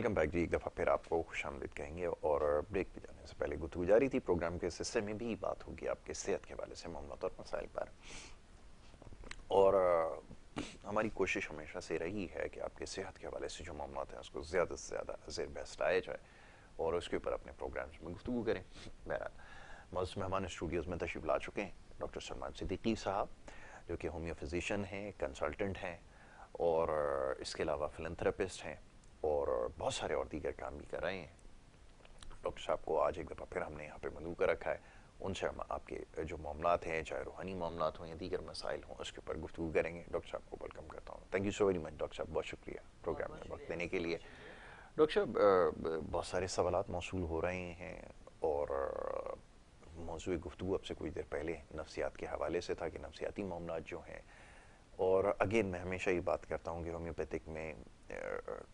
Welcome back جی. ایک دفعہ پھر آپ کو خوش آمدید کہیں گے. اور بریک پہ جانے سے پہلے گفتگو جاری تھی. پروگرام کے اس حصے میں بھی بات ہوگی آپ کے صحت کے حوالے سے معاملات اور مسائل پر. اور ہماری کوشش ہمیشہ سے رہی ہے کہ آپ کے صحت کے حوالے سے جو معاملات ہیں اس کو زیادہ سے زیادہ زیر بحث لایا جائے اور اس کے اوپر اپنے پروگرامز میں گفتگو کریں. بہرحال معزز مہمان اسٹوڈیوز میں تشریف لا چکے ہیں ڈاکٹر سلمان صدیقی صاحب، جو کہ ہومیو فزیشین ہیں، کنسلٹنٹ ہیں اور اس کے علاوہ فلنتھراپسٹ ہیں اور بہت سارے اور دیگر کام بھی کر رہے ہیں. ڈاکٹر صاحب کو آج ایک دفعہ پھر ہم نے یہاں پہ مدعو کر رکھا ہے. ان سے ہم آپ کے جو معاملات ہیں، چاہے روحانی معاملات ہوں یا دیگر مسائل ہوں، اس کے اوپر گفتگو کریں گے. ڈاکٹر صاحب کو ویلکم کرتا ہوں. Thank you so very much doctor صاحب، بہت شکریہ پروگرام میں وقت دینے کے لیے. ڈاکٹر صاحب بہت سارے سوالات موصول ہو رہے ہیں اور موضوع گفتگو اب سے کچھ دیر پہلے نفسیات کے حوالے سے تھا کہ نفسیاتی معاملات جو ہیں، اور اگین میں ہمیشہ یہ بات کرتا ہوں کہ ہومیوپیتھک میں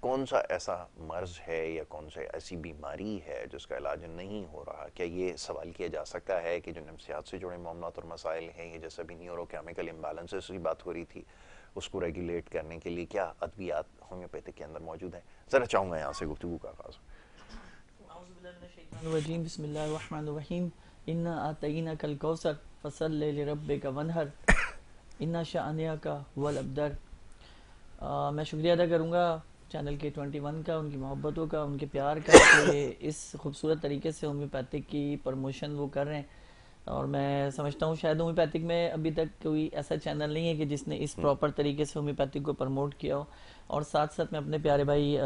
کون سا ایسا مرض ہے یا کون سا ایسی بیماری ہے جس کا علاج نہیں ہو رہا. کیا یہ سوال کیا جا سکتا ہے کہ جو نفسیات سے جڑے معاملات اور مسائل ہیں، یہ جیسے ابھی نیورو کیمیکل امبیلنسز کی بات ہو رہی تھی، اس کو ریگولیٹ کرنے کے لیے کیا ادویات ہومیوپیتھک کے اندر موجود ہیں؟ ذرا چاہوں گا یہاں سے گفتگو کا آغاز. اعوذ باللہ من الشیطان الرجیم، بسم اللہ الرحمن الرحیم. انا اعطیناک الکوثر فصلی لربک وانحر انا شانئک هو الابتر. میں شکریہ ادا کروں گا چینل کے 21 کا، ان کی محبتوں کا، ان کے پیار کا کہ اس خوبصورت طریقے سے ہومیوپیتھک کی پروموشن وہ کر رہے ہیں. اور میں سمجھتا ہوں شاید ہومیوپیتھک میں ابھی تک کوئی ایسا چینل نہیں ہے کہ جس نے اس پراپر طریقے سے ہومیوپیتھک کو پروموٹ کیا ہو. اور ساتھ ساتھ میں اپنے پیارے بھائی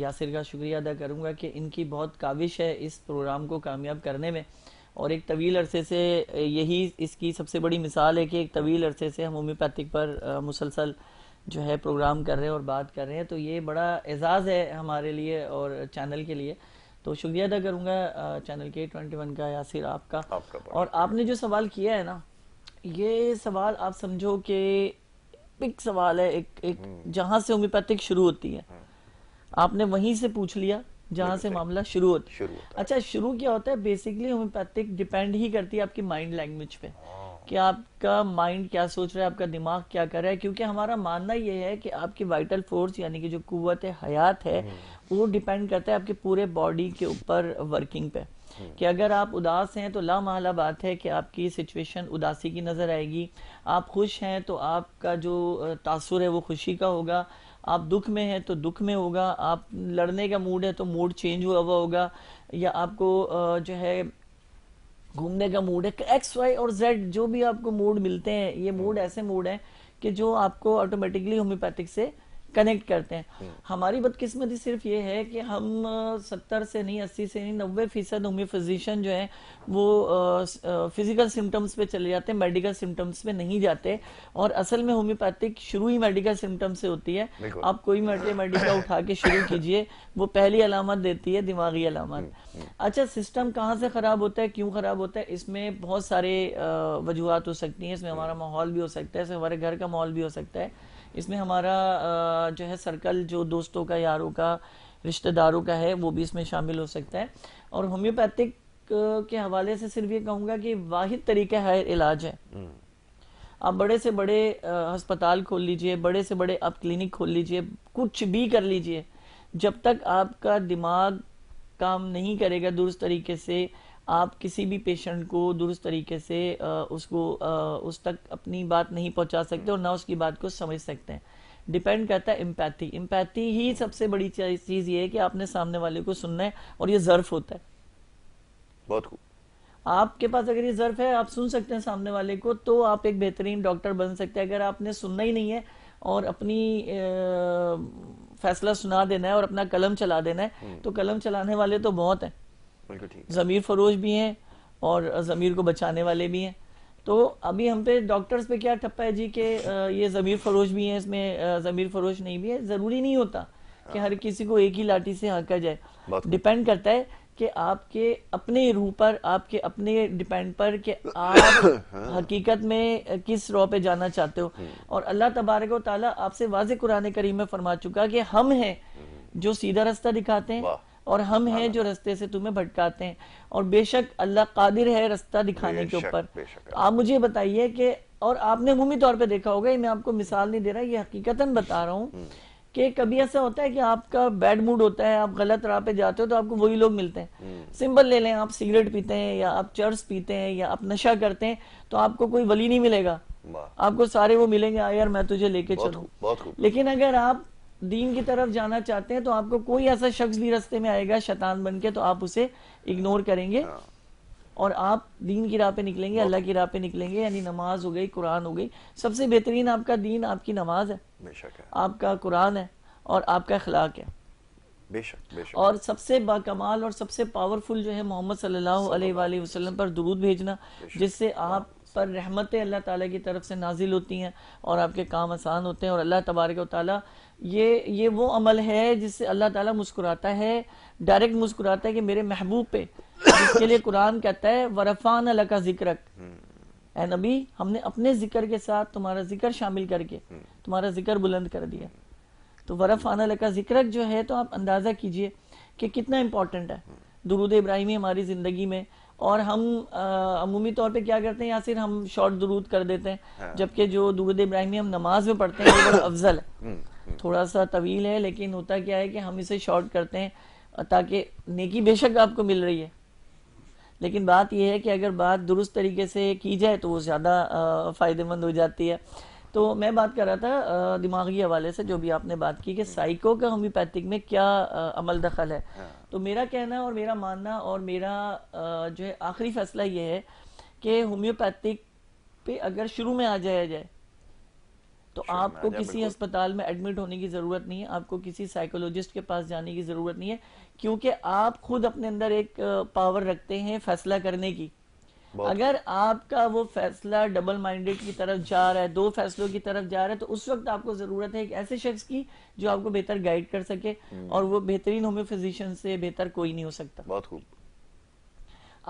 یاسر کا شکریہ ادا کروں گا کہ ان کی بہت کاوش ہے اس پروگرام کو کامیاب کرنے میں. اور ایک طویل عرصے سے یہی اس کی سب سے بڑی مثال ہے کہ ایک طویل عرصے سے ہم ہومیوپیتھک پر مسلسل جو ہے پروگرام کر رہے ہیں اور بات کر رہے ہیں. تو یہ بڑا اعزاز ہے ہمارے لیے اور چینل کے لیے. تو شکریہ ادا کروں گا چینل کے 21 کا، یاسر آپ کا. اور آپ نے جو سوال کیا ہے نا، یہ سوال آپ سمجھو کہ ایک سوال ہے، ایک جہاں سے ہومیوپیتھک شروع ہوتی ہے، آپ نے وہیں سے پوچھ لیا جہاں سے معاملہ شروع ہوتا ہے. اچھا، شروع کیا ہوتا ہے؟ بیسیکلی ہومیوپیتھک ڈیپینڈ ہی کرتی ہے آپ کی مائنڈ لینگویج پہ کہ آپ کا مائنڈ کیا سوچ رہا ہے، آپ کا دماغ کیا کر رہا ہے. کیونکہ ہمارا ماننا یہ ہے کہ آپ کی وائٹل فورس یعنی کہ جو قوت حیات ہے وہ ڈیپینڈ کرتا ہے آپ کے پورے باڈی کے اوپر ورکنگ پہ. کہ اگر آپ اداس ہیں تو لا محالہ بات ہے کہ آپ کی سچویشن اداسی کی نظر آئے گی. آپ خوش ہیں تو آپ کا جو تاثر ہے وہ خوشی کا ہوگا. آپ دکھ میں ہیں تو دکھ میں ہوگا. آپ لڑنے کا موڈ ہے تو موڈ چینج ہوا ہوگا. یا آپ کو جو ہے گھومنے کا موڈ ہے، ایکس وائی اور زیڈ جو بھی آپ کو موڈ ملتے ہیں، یہ موڈ ایسے موڈ ہیں کہ جو آپ کو آٹومیٹکلی ہومیوپیتھک سے کنیکٹ کرتے ہیں. ہماری بدقسمتی صرف یہ ہے کہ ہم 70 سے نہیں، 80 سے نہیں، 90% ہومیو فزیشین جو ہیں وہ فزیکل سمٹمز پہ چلے جاتے ہیں، میڈیکل سمٹمز پہ نہیں جاتے. اور اصل میں ہومیوپیتھک شروع ہی میڈیکل سمٹمز سے ہوتی ہے. آپ کوئی میڈیکا اٹھا کے شروع کیجئے، وہ پہلی علامت دیتی ہے دماغی علامت. اچھا، سسٹم کہاں سے خراب ہوتا ہے، کیوں خراب ہوتا ہے؟ اس میں بہت سارے وجوہات ہو سکتی ہیں. اس میں ہمارا ماحول بھی ہو سکتا ہے، اس میں ہمارے گھر کا ماحول بھی ہو سکتا ہے، اس میں ہمارا جو ہے سرکل جو دوستوں کا، یاروں کا، رشتہ داروں کا ہے وہ بھی اس میں شامل ہو سکتا ہے. اور ہومیوپیتھک کے حوالے سے صرف یہ کہوں گا کہ واحد طریقہ ہے علاج ہے. آپ بڑے سے بڑے ہسپتال کھول لیجئے، بڑے سے بڑے آپ کلینک کھول لیجئے، کچھ بھی کر لیجئے، جب تک آپ کا دماغ کام نہیں کرے گا درست طریقے سے، آپ کسی بھی پیشنٹ کو درست طریقے سے اس تک اپنی بات نہیں پہنچا سکتے اور نہ اس کی بات کو سمجھ سکتے ہیں. ڈیپینڈ کرتا ہے امپیتھی. امپیتھی ہی سب سے بڑی چیز یہ ہے کہ آپ نے سامنے والے کو سننا ہے، اور یہ ظرف ہوتا ہے. بہت خوب. آپ کے پاس اگر یہ ظرف ہے، آپ سن سکتے ہیں سامنے والے کو، تو آپ ایک بہترین ڈاکٹر بن سکتے ہیں. اگر آپ نے سننا ہی نہیں ہے اور اپنی فیصلہ سنا دینا ہے اور اپنا قلم چلا دینا ہے، تو قلم چلانے والے تو بہت ہیں، ضمیر فروش بھی ہیں اور ضمیر کو بچانے والے بھی ہیں. تو ابھی ہم پہ ڈاکٹرز پہ کیا ٹھپا ہے جی کہ یہ ضمیر فروش بھی ہیں، اس میں ضمیر فروش نہیں بھی ہے. ضروری نہیں ہوتا کہ ہر کسی کو ایک ہی لاٹھی سے ہانکا جائے. ڈیپینڈ کرتا ہے کہ آپ کے اپنے روح پر، آپ کے اپنے ڈیپینڈ پر کہ آپ حقیقت میں کس رو پہ جانا چاہتے ہو. اور اللہ تبارک و تعالیٰ آپ سے واضح قرآن کریم میں فرما چکا کہ ہم ہیں جو سیدھا رستہ دکھاتے ہیں اور ہم ہیں جو رستے سے تمہیں بھٹکاتے ہیں. اور بے شک اللہ قادر ہے رستہ دکھانے کے اوپر. آپ مجھے بتائیے کہ، اور آپ نے عمومی طور پہ دیکھا ہوگا، میں آپ کو مثال نہیں دے رہا، یہ حقیقتاً بتا رہا ہوں کہ کبھی ایسا ہوتا ہے کہ آپ کا بیڈ موڈ ہوتا ہے, آپ غلط راہ پہ جاتے ہو تو آپ کو وہی لوگ ملتے ہیں. سمپل لے لیں, آپ سگریٹ پیتے ہیں یا آپ چرس پیتے ہیں یا آپ نشہ کرتے ہیں تو آپ کو کوئی ولی نہیں ملے گا, آپ کو سارے وہ ملیں گے, یار میں تجھے لے کے چلوں. لیکن اگر آپ دین کی طرف جانا چاہتے ہیں تو آپ کو کوئی ایسا شخص بھی رستے میں آئے گا شیطان بن کے, تو آپ اسے اگنور کریں گے اور آپ دین کی راہ پہ نکلیں گے, اللہ کی راہ پہ نکلیں گے. یعنی نماز ہو گئی, قرآن ہو گئی, سب سے بہترین آپ کا دین آپ کی نماز ہے, آپ کا قرآن ہے اور آپ کا اخلاق ہے. بے شک بے شک. اور سب سے باکمال اور سب سے پاورفل جو ہے محمد صلی اللہ علیہ وآلہ وسلم پر درود بھیجنا, جس سے آپ پر رحمتیں اللہ تعالیٰ کی طرف سے نازل ہوتی ہیں اور آپ کے کام آسان ہوتے ہیں. اور اللہ تبارک و تعالیٰ یہ وہ عمل ہے جس سے اللہ تعالیٰ مسکراتا ہے, ڈائریکٹ مسکراتا ہے کہ میرے محبوب پہ, جس کے لیے قرآن کہتا ہے وَرَفَعْنَا لَكَ ذِكْرَكَ, اے نبی ہم نے اپنے ذکر کے ساتھ تمہارا ذکر شامل کر کے تمہارا ذکر بلند کر دیا. تو وَرَفَعْنَا لَكَ ذِكْرَكَ جو ہے تو آپ اندازہ کیجئے کہ کتنا امپورٹنٹ ہے درود ابراہیمی ہماری زندگی میں. اور ہم عمومی طور پہ کیا کرتے ہیں, یا صرف ہم شارٹ درود کر دیتے ہیں, جبکہ جو درود ابراہیمی ہم نماز میں پڑھتے ہیں وہ بڑا افضل ہے, تھوڑا سا طویل ہے, لیکن ہوتا کیا ہے کہ ہم اسے شارٹ کرتے ہیں تاکہ نیکی بے شک آپ کو مل رہی ہے, لیکن بات یہ ہے کہ اگر بات درست طریقے سے کی جائے تو وہ زیادہ فائدہ مند ہو جاتی ہے. تو میں بات کر رہا تھا دماغی حوالے سے, جو بھی آپ نے بات کی کہ سائیکو کا ہومیوپیتھک میں کیا عمل دخل ہے. تو میرا کہنا اور میرا ماننا اور میرا جو ہے آخری فیصلہ یہ ہے کہ ہومیوپیتھک پہ اگر شروع میں آ جائے تو آپ کو کسی ہسپتال میں ایڈمٹ ہونے کی ضرورت نہیں ہے, آپ کو کسی سائیکولوجسٹ کے پاس جانے کی ضرورت نہیں ہے, کیونکہ آپ خود اپنے اندر ایک پاور رکھتے ہیں فیصلہ کرنے کی. اگر آپ کا وہ فیصلہ ڈبل مائنڈڈ کی طرف جا رہا ہے, دو فیصلوں کی طرف جا رہا ہے, تو اس وقت آپ کو ضرورت ہے ایک ایسے شخص کی جو آپ کو بہتر گائیڈ کر سکے, اور وہ بہترین ہومیو فزیشین سے بہتر کوئی نہیں ہو سکتا. بہت خوب.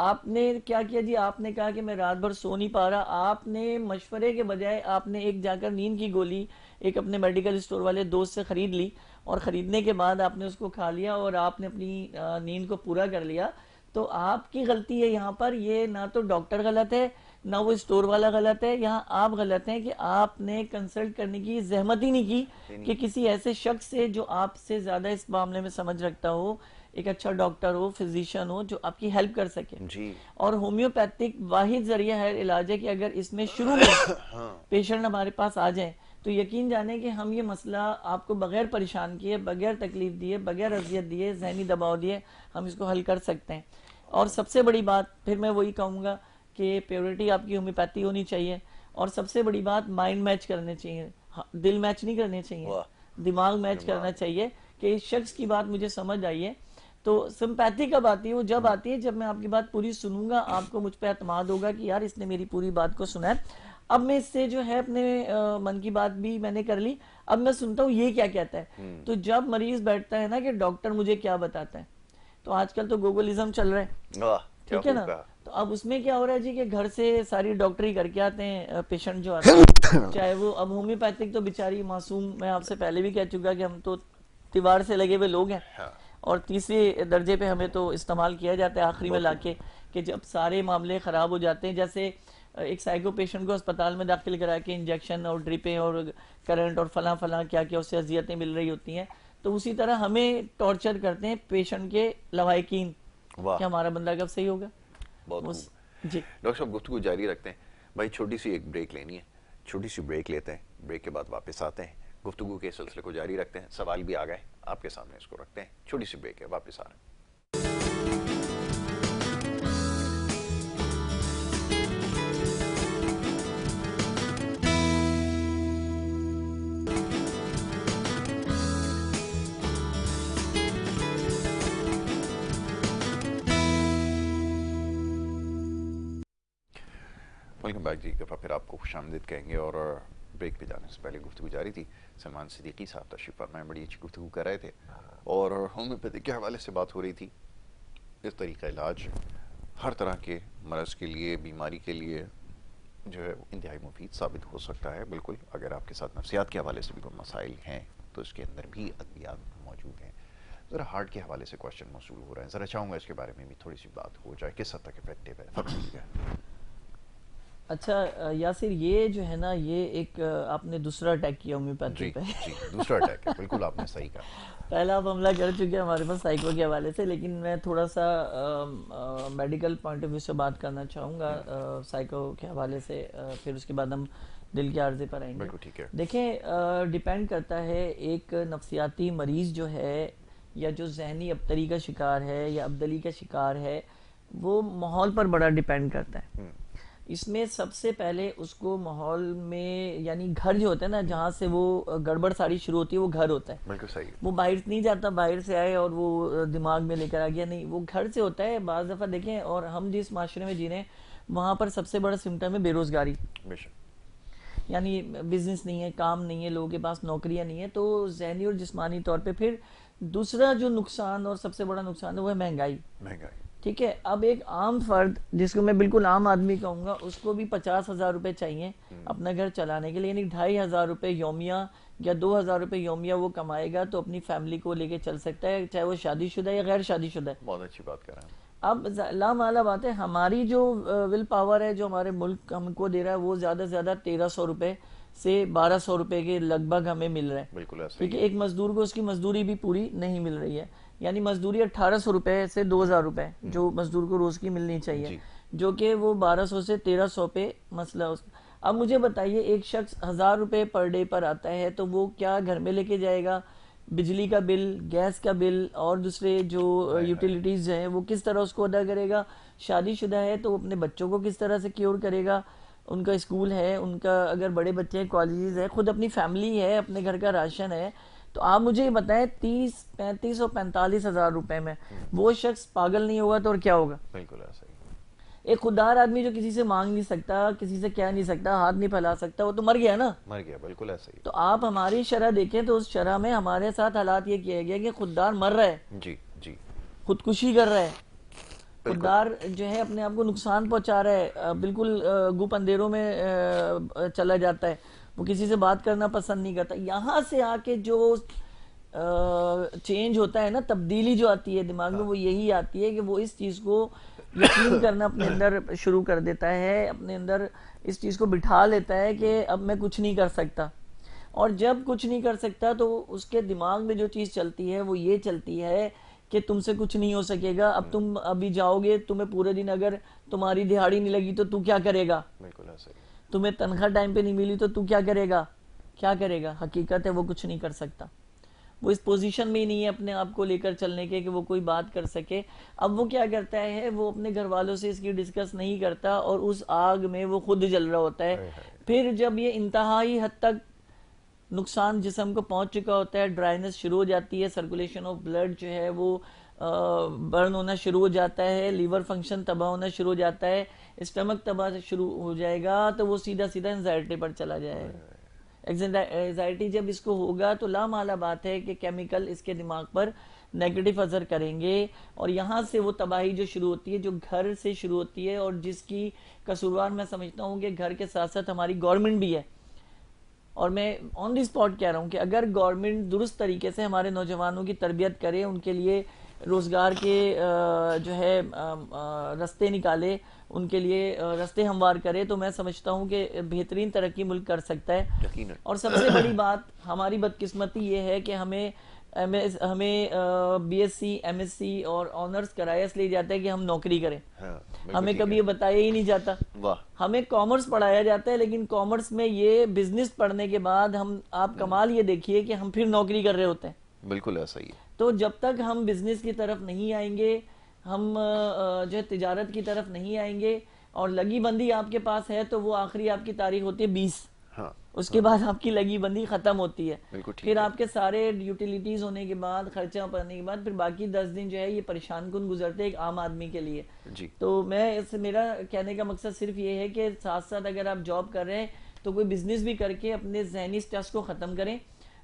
آپ نے کیا کیا جی, آپ نے کہا کہ میں رات بھر سو نہیں پا رہا, آپ نے مشورے کے بجائے آپ نے ایک جا کر نیند کی گولی ایک اپنے میڈیکل اسٹور والے دوست سے خرید لی, اور خریدنے کے بعد آپ نے اس کو کھا لیا اور آپ نے اپنی نیند کو پورا کر لیا. تو آپ کی غلطی ہے یہاں پر, یہ نہ تو ڈاکٹر غلط ہے نہ وہ اسٹور والا غلط ہے, یہاں آپ غلط ہیں کہ آپ نے کنسلٹ کرنے کی زحمت ہی نہیں کی کہ کسی ایسے شخص سے جو آپ سے زیادہ اس معاملے میں سمجھ رکھتا ہو, ایک اچھا ڈاکٹر ہو, فزیشین ہو, جو آپ کی ہیلپ کر سکے. اور ہومیوپیتھک واحد ذریعہ ہے علاج ہے کہ اگر اس میں شروع میں پیشنٹ ہمارے پاس آ جائیں تو یقین جانیں کہ ہم یہ مسئلہ آپ کو بغیر پریشان کیے, بغیر تکلیف دیے, بغیر اذیت دیے, ذہنی دباؤ دیے, ہم اس کو حل کر سکتے ہیں. اور سب سے بڑی بات پھر میں وہی کہوں گا کہ پیورٹی آپ کی ہومیوپیتھی ہونی چاہیے, اور سب سے بڑی بات مائنڈ میچ کرنے چاہیے, دل میچ نہیں کرنے چاہیے, دماغ میچ کرنا چاہیے کہ اس شخص کی بات مجھے سمجھ آئی ہے. تو سمپیتھی کب آتی ہے, وہ جب آتی ہے جب میں آپ کی بات پوری سنوں گا, آپ کو مجھ پہ اعتماد ہوگا کہ یار اس نے میری پوری بات کو سنا ہے, اب میں اس سے جو ہے اپنے من کی بات بھی میں نے کر لی, اب میں سنتا ہوں یہ کیا کہتا ہے. تو جب مریض بیٹھتا ہے نا کہ ڈاکٹر مجھے کیا بتاتا ہے, تو آج کل تو گوگلزم چل رہا ہے, ٹھیک ہے نا, تو اب اس میں کیا ہو رہا ہے جی کہ گھر سے ساری ڈاکٹری کر کے آتے ہیں پیشنٹ جو آتے ہیں, چاہے وہ اب ہومیوپیتھک تو بیچاری معصوم, میں آپ سے پہلے بھی کہہ چکا کہ ہم تو تیوار سے لگے ہوئے لوگ ہیں, اور تیسرے درجے پہ ہمیں تو استعمال کیا جاتا ہے آخری میں لا کے, کہ جب سارے معاملے خراب ہو جاتے ہیں, جیسے ایک سائیکو پیشنٹ کو اسپتال میں داخل کرا کے انجیکشن اور ڈرپیں اور کرنٹ اور فلاں کیا کیا اس سے اذیتیں مل رہی ہوتی ہیں, تو اسی طرح ہمیں ٹارچر کرتے ہیں پیشنٹ کے لواحقین کہ ہمارا بندہ کب صحیح ہوگا. جی ڈاکٹر صاحب گفتگو جاری رکھتے ہیں. بھائی چھوٹی سی ایک بریک لینی ہے, چھوٹی سی بریک لیتے ہیں, بریک کے بعد واپس آتے ہیں, گفتگو کے سلسلے کو جاری رکھتے ہیں. سوال بھی آ گئے آپ کے سامنے, اس کو رکھتے ہیں. چھوٹی سی بریک ہے, واپس آ رہے ہیں. ویلکم بیک جی. دفعہ پھر آپ کو خوش آمدید کہیں گے, اور بریک پہ جانے سے پہلے گفتگو جاری تھی. سلمان صدیقی صاحب تشریف فرمائے, بڑی اچھی گفتگو کر رہے تھے, اور ہومیوپیتھی کے حوالے سے بات ہو رہی تھی. اس طریقہ علاج ہر طرح کے مرض کے لیے, بیماری کے لیے جو ہے انتہائی مفید ثابت ہو سکتا ہے. بالکل, اگر آپ کے ساتھ نفسیات کے حوالے سے بھی کوئی مسائل ہیں تو اس کے اندر بھی ادویات موجود ہیں. ذرا ہارٹ کے حوالے سے کوشچن موصول ہو رہا ہے, ذرا چاہوں گا اس کے بارے میں بھی تھوڑی سی بات ہو جائے, کس حد تک افیکٹو ہے, فرمائیے گا. اچھا یاسر، یہ جو ہے نا، یہ ایک آپ نے دوسرا اٹیک کیا ہومیوپیتھی جی پہ. جی دوسرا اٹیک ہے، بالکل آپ نے صحیح کہا. پہلا آپ حملہ کر چکے ہیں ہمارے پاس سائیکو کے حوالے سے، لیکن میں تھوڑا سا میڈیکل پوائنٹ آف ویو سے بات کرنا چاہوں گا سائیکو کے حوالے سے، پھر اس کے بعد ہم دل کے عارضے پر آئیں گے. بالکل ٹھیک ہے. دیکھیں، ڈیپینڈ کرتا ہے ایک نفسیاتی مریض جو ہے، یا جو ذہنی ابتری کا شکار ہے یا ابدلی کا شکار ہے، وہ ماحول پر بڑا ڈیپینڈ کرتا ہے. اس میں سب سے پہلے اس کو ماحول میں، یعنی گھر جو ہوتا ہے نا، جہاں سے وہ گڑبڑ ساری شروع ہوتی ہے، وہ گھر ہوتا ہے. بالکل صحیح. وہ باہر نہیں جاتا، باہر سے آئے اور وہ دماغ میں لے کر آ گیا، نہیں، وہ گھر سے ہوتا ہے. بعض دفعہ دیکھیں، اور ہم جس معاشرے میں جی رہے ہیں وہاں پر سب سے بڑا سمٹم ہے بے روزگاری. بے شک. یعنی بزنس نہیں ہے، کام نہیں ہے، لوگوں کے پاس نوکریاں نہیں ہیں، تو ذہنی اور جسمانی طور پہ. پھر دوسرا جو نقصان اور سب سے بڑا نقصان ہے وہ ہے مہنگائی. ٹھیک ہے. اب ایک عام فرد، جس کو میں بالکل عام آدمی کہوں گا، اس کو بھی 50,000 روپے چاہیے اپنا گھر چلانے کے لیے. یعنی 2,500 روپے یومیہ یا 2,000 روپے یومیہ وہ کمائے گا تو اپنی فیملی کو لے کے چل سکتا ہے، چاہے وہ شادی شدہ ہے یا غیر شادی شدہ ہے. بہت اچھی بات کر رہے ہیں. اب لامحالہ بات ہے، ہماری جو ول پاور ہے، جو ہمارے ملک ہم کو دے رہا ہے، وہ زیادہ سے زیادہ 1,300 روپے سے 1,200 روپے کے لگ بھگ ہمیں مل رہا ہے. بالکل ایسا کیونکہ ایک مزدور کو اس کی مزدوری بھی پوری نہیں مل رہی ہے. یعنی مزدوری 1,800 روپے سے 2,000 روپے جو مزدور کو روز کی ملنی چاہیے، جو کہ وہ 1,200 سے 1,300 پہ مسئلہ. اب مجھے بتائیے، ایک شخص 1,000 روپے پر ڈے پر آتا ہے تو وہ کیا گھر میں لے کے جائے گا؟ بجلی کا بل، گیس کا بل اور دوسرے جو یوٹیلیٹیز ہیں وہ کس طرح اس کو ادا کرے گا؟ شادی شدہ ہے تو وہ اپنے بچوں کو کس طرح سے کیور کرے گا؟ ان کا اسکول ہے، ان کا اگر بڑے بچے ہیں کالجز ہے، خود اپنی فیملی ہے، اپنے گھر کا راشن ہے. تو آپ مجھے یہ بتائیں، 30، 35 اور 45,000 روپے میں وہ شخص پاگل نہیں ہوگا تو اور کیا ہوگا؟ بالکل ایسا ہی. ایک خوددار آدمی جو کسی سے مانگ نہیں سکتا، کسی سے کہہ نہیں سکتا، ہاتھ نہیں پھیلا سکتا، وہ تو مر گیا نا. مر گیا. بالکل ایسا ہی. تو آپ ہماری شرح دیکھیں تو اس شرح میں ہمارے ساتھ حالات یہ کیا گیا کہ خوددار مر رہا ہے، جی جی خودکشی کر رہا ہے، خوددار جو ہے اپنے آپ کو نقصان پہنچا رہا ہے، بالکل گپ اندھیروں میں چلا جاتا ہے، وہ کسی سے بات کرنا پسند نہیں کرتا. یہاں سے آ کے جو چینج ہوتا ہے نا، تبدیلی جو آتی ہے دماغ میں، وہ یہی آتی ہے کہ وہ اس چیز کو یقین کرنا اپنے اندر شروع کر دیتا ہے، اپنے اندر اس چیز کو بٹھا لیتا ہے کہ اب میں کچھ نہیں کر سکتا. اور جب کچھ نہیں کر سکتا تو اس کے دماغ میں جو چیز چلتی ہے وہ یہ چلتی ہے کہ تم سے کچھ نہیں ہو سکے گا. اب تم ابھی جاؤ گے، تمہیں پورے دن اگر تمہاری دہاڑی نہیں لگی تو کیا کرے گا؟ بالکل ایسا ہی. تمہیں تنخواہ ٹائم پہ نہیں ملی تو کیا کرے گا؟ کیا کرے گا؟ حقیقت ہے وہ کچھ نہیں کر سکتا. وہ اس پوزیشن میں ہی نہیں ہے اپنے آپ کو لے کر چلنے کے کہ وہ کوئی بات کر سکے. اب وہ کیا کرتا ہے، وہ اپنے گھر والوں سے اس کی ڈسکس نہیں کرتا اور اس آگ میں وہ خود جل رہا ہوتا ہے. پھر جب یہ انتہائی حد تک نقصان جسم کو پہنچ چکا ہوتا ہے، ڈرائنس شروع ہو جاتی ہے، سرکولیشن آف بلڈ جو ہے وہ برن ہونا شروع ہو جاتا ہے، لیور فنکشن تباہ ہونا شروع ہو جاتا ہے، اسٹمک تباہ شروع ہو جائے گا، تو وہ سیدھا سیدھا انزائٹی پر چلا جائے گا. انزائٹی جب اس کو ہوگا تو لامحالہ بات ہے کہ کیمیکل اس کے دماغ پر نیگیٹو اثر کریں گے، اور یہاں سے وہ تباہی جو شروع ہوتی ہے، جو گھر سے شروع ہوتی ہے، اور جس کی قصوروار میں سمجھتا ہوں کہ گھر کے ساتھ ساتھ ہماری گورنمنٹ بھی ہے. اور میں آن دی اسپاٹ کہہ رہا ہوں کہ اگر گورنمنٹ درست طریقے سے ہمارے نوجوانوں کی تربیت کرے، ان کے لیے روزگار کے جو ہے رستے نکالے، ان کے لیے رستے ہموار کرے، تو میں سمجھتا ہوں کہ بہترین ترقی ملک کر سکتا ہے. اور سب سے بڑی بات ہماری بدقسمتی یہ ہے کہ ہمیں B S C, M S C اور آنرز کرایا اس لیے جاتا ہے کہ ہم نوکری کریں. ہمیں کبھی یہ بتایا ہی نہیں جاتا. ہمیں کامرس پڑھایا جاتا ہے، لیکن کامرس میں یہ بزنس پڑھنے کے بعد آپ کمال یہ دیکھیے کہ ہم پھر نوکری کر رہے ہوتے ہیں. بالکل ایسا ہی ہے. تو جب تک ہم بزنس کی طرف نہیں آئیں گے، ہم جو ہے تجارت کی طرف نہیں آئیں گے، اور لگی بندی آپ کے پاس ہے تو وہ آخری آپ کی تاریخ ہوتی ہے 20. اس کے بعد آپ کی لگی بندی ختم ہوتی ہے. پھر آپ کے سارے یوٹیلیٹیز ہونے کے بعد، خرچہ پڑنے کے بعد، پھر باقی 10 دن جو ہے یہ پریشان کن گزرتے ایک عام آدمی کے لیے. تو میرا کہنے کا مقصد صرف یہ ہے کہ ساتھ ساتھ اگر آپ جاب کر رہے ہیں تو کوئی بزنس بھی کر کے اپنے ذہنی سٹریس کو ختم کریں،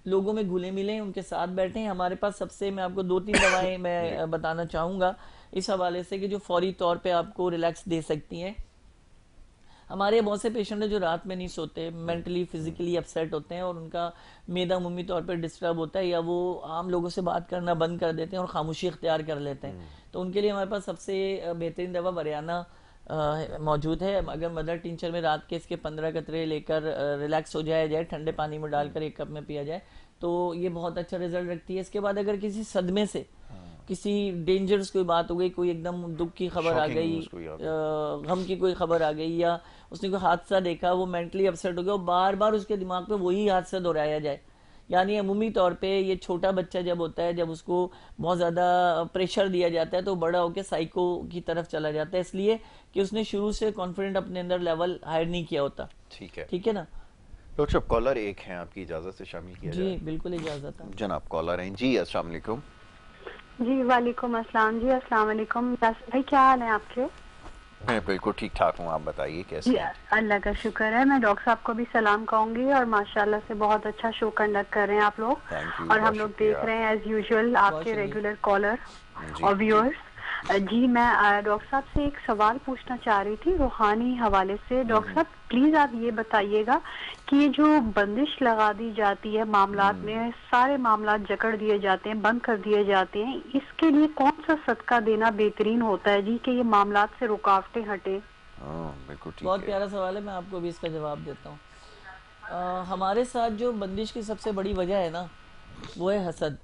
لوگوں میں گھلے ملیں، ان کے ساتھ بیٹھیں. ہمارے پاس سب سے، میں آپ کو 2-3 دوائیں میں بتانا چاہوں گا اس حوالے سے کہ جو فوری طور پہ آپ کو ریلیکس دے سکتی ہیں. ہمارے بہت سے پیشنٹ ہیں جو رات میں نہیں سوتے، مینٹلی فزیکلی اپسیٹ ہوتے ہیں، اور ان کا معدہ عمومی طور پر ڈسٹرب ہوتا ہے، یا وہ عام لوگوں سے بات کرنا بند کر دیتے ہیں اور خاموشی اختیار کر لیتے ہیں. تو ان کے لیے ہمارے پاس سب سے بہترین دوا وریانہ موجود ہے. اگر مدر ٹینچر میں رات کے اس کے 15 قطرے لے کر ریلیکس ہو جائے ٹھنڈے پانی میں ڈال کر ایک کپ میں پیا جائے تو یہ بہت اچھا رزلٹ رکھتی ہے. اس کے بعد اگر کسی صدمے سے کسی ڈینجرس کوئی بات ہو گئی, کوئی ایک دم دکھ کی خبر آ گئی, غم کی کوئی خبر آ گئی, یا اس نے کوئی حادثہ دیکھا, وہ مینٹلی اپسیٹ ہو گیا, بار بار اس کے دماغ پہ وہی حادثہ دہرایا جائے. یعنی عمومی طور پہ یہ چھوٹا بچہ جب ہوتا ہے, جب اس کو بہت زیادہ پریشر دیا جاتا ہے تو بڑا ہو کے سائیکو کی طرف چلا جاتا ہے, اس لیے کہ اس نے شروع سے کانفیڈنٹ اپنے اندر لیول ہائر نہیں کیا ہوتا. ٹھیک ہے نا ڈاکٹر صاحب؟ کالر ایک ہیں, آپ کی اجازت سے شامل کیا جائے؟ جی بالکل اجازت ہے جناب. کالر ہیں جی, السلام علیکم. جی وعلیکم السلام. جی السلام علیکم یاسر بھائی, کیا حال ہے آپ کے؟ میں بالکل ٹھیک ٹھاک ہوں, آپ بتائیے کیسے جی ہیں؟ اللہ کا شکر ہے. میں ڈاکٹر صاحب کو بھی سلام کہوں گی, اور ماشاءاللہ سے بہت اچھا شو کنڈکٹ کر رہے ہیں آپ لوگ, اور ہم لوگ دیکھ رہے ہیں ایز یوزول آپ کے ریگولر کالر اور ویورز. جی میں ڈاکٹر صاحب سے ایک سوال پوچھنا چاہ رہی تھی روحانی حوالے سے. ڈاکٹر صاحب پلیز آپ یہ بتائیے گا کہ یہ جو بندش لگا دی جاتی ہے معاملات میں, سارے معاملات جکڑ دیے جاتے ہیں, بند کر دیے جاتے ہیں, اس کے لیے کون سا صدقہ دینا بہترین ہوتا ہے جی کہ یہ معاملات سے رکاوٹیں ہٹے؟ بہت پیارا سوال ہے, میں آپ کو بھی اس کا جواب دیتا ہوں. ہمارے ساتھ جو بندش کی سب سے بڑی وجہ ہے نا, وہ ہے حسد.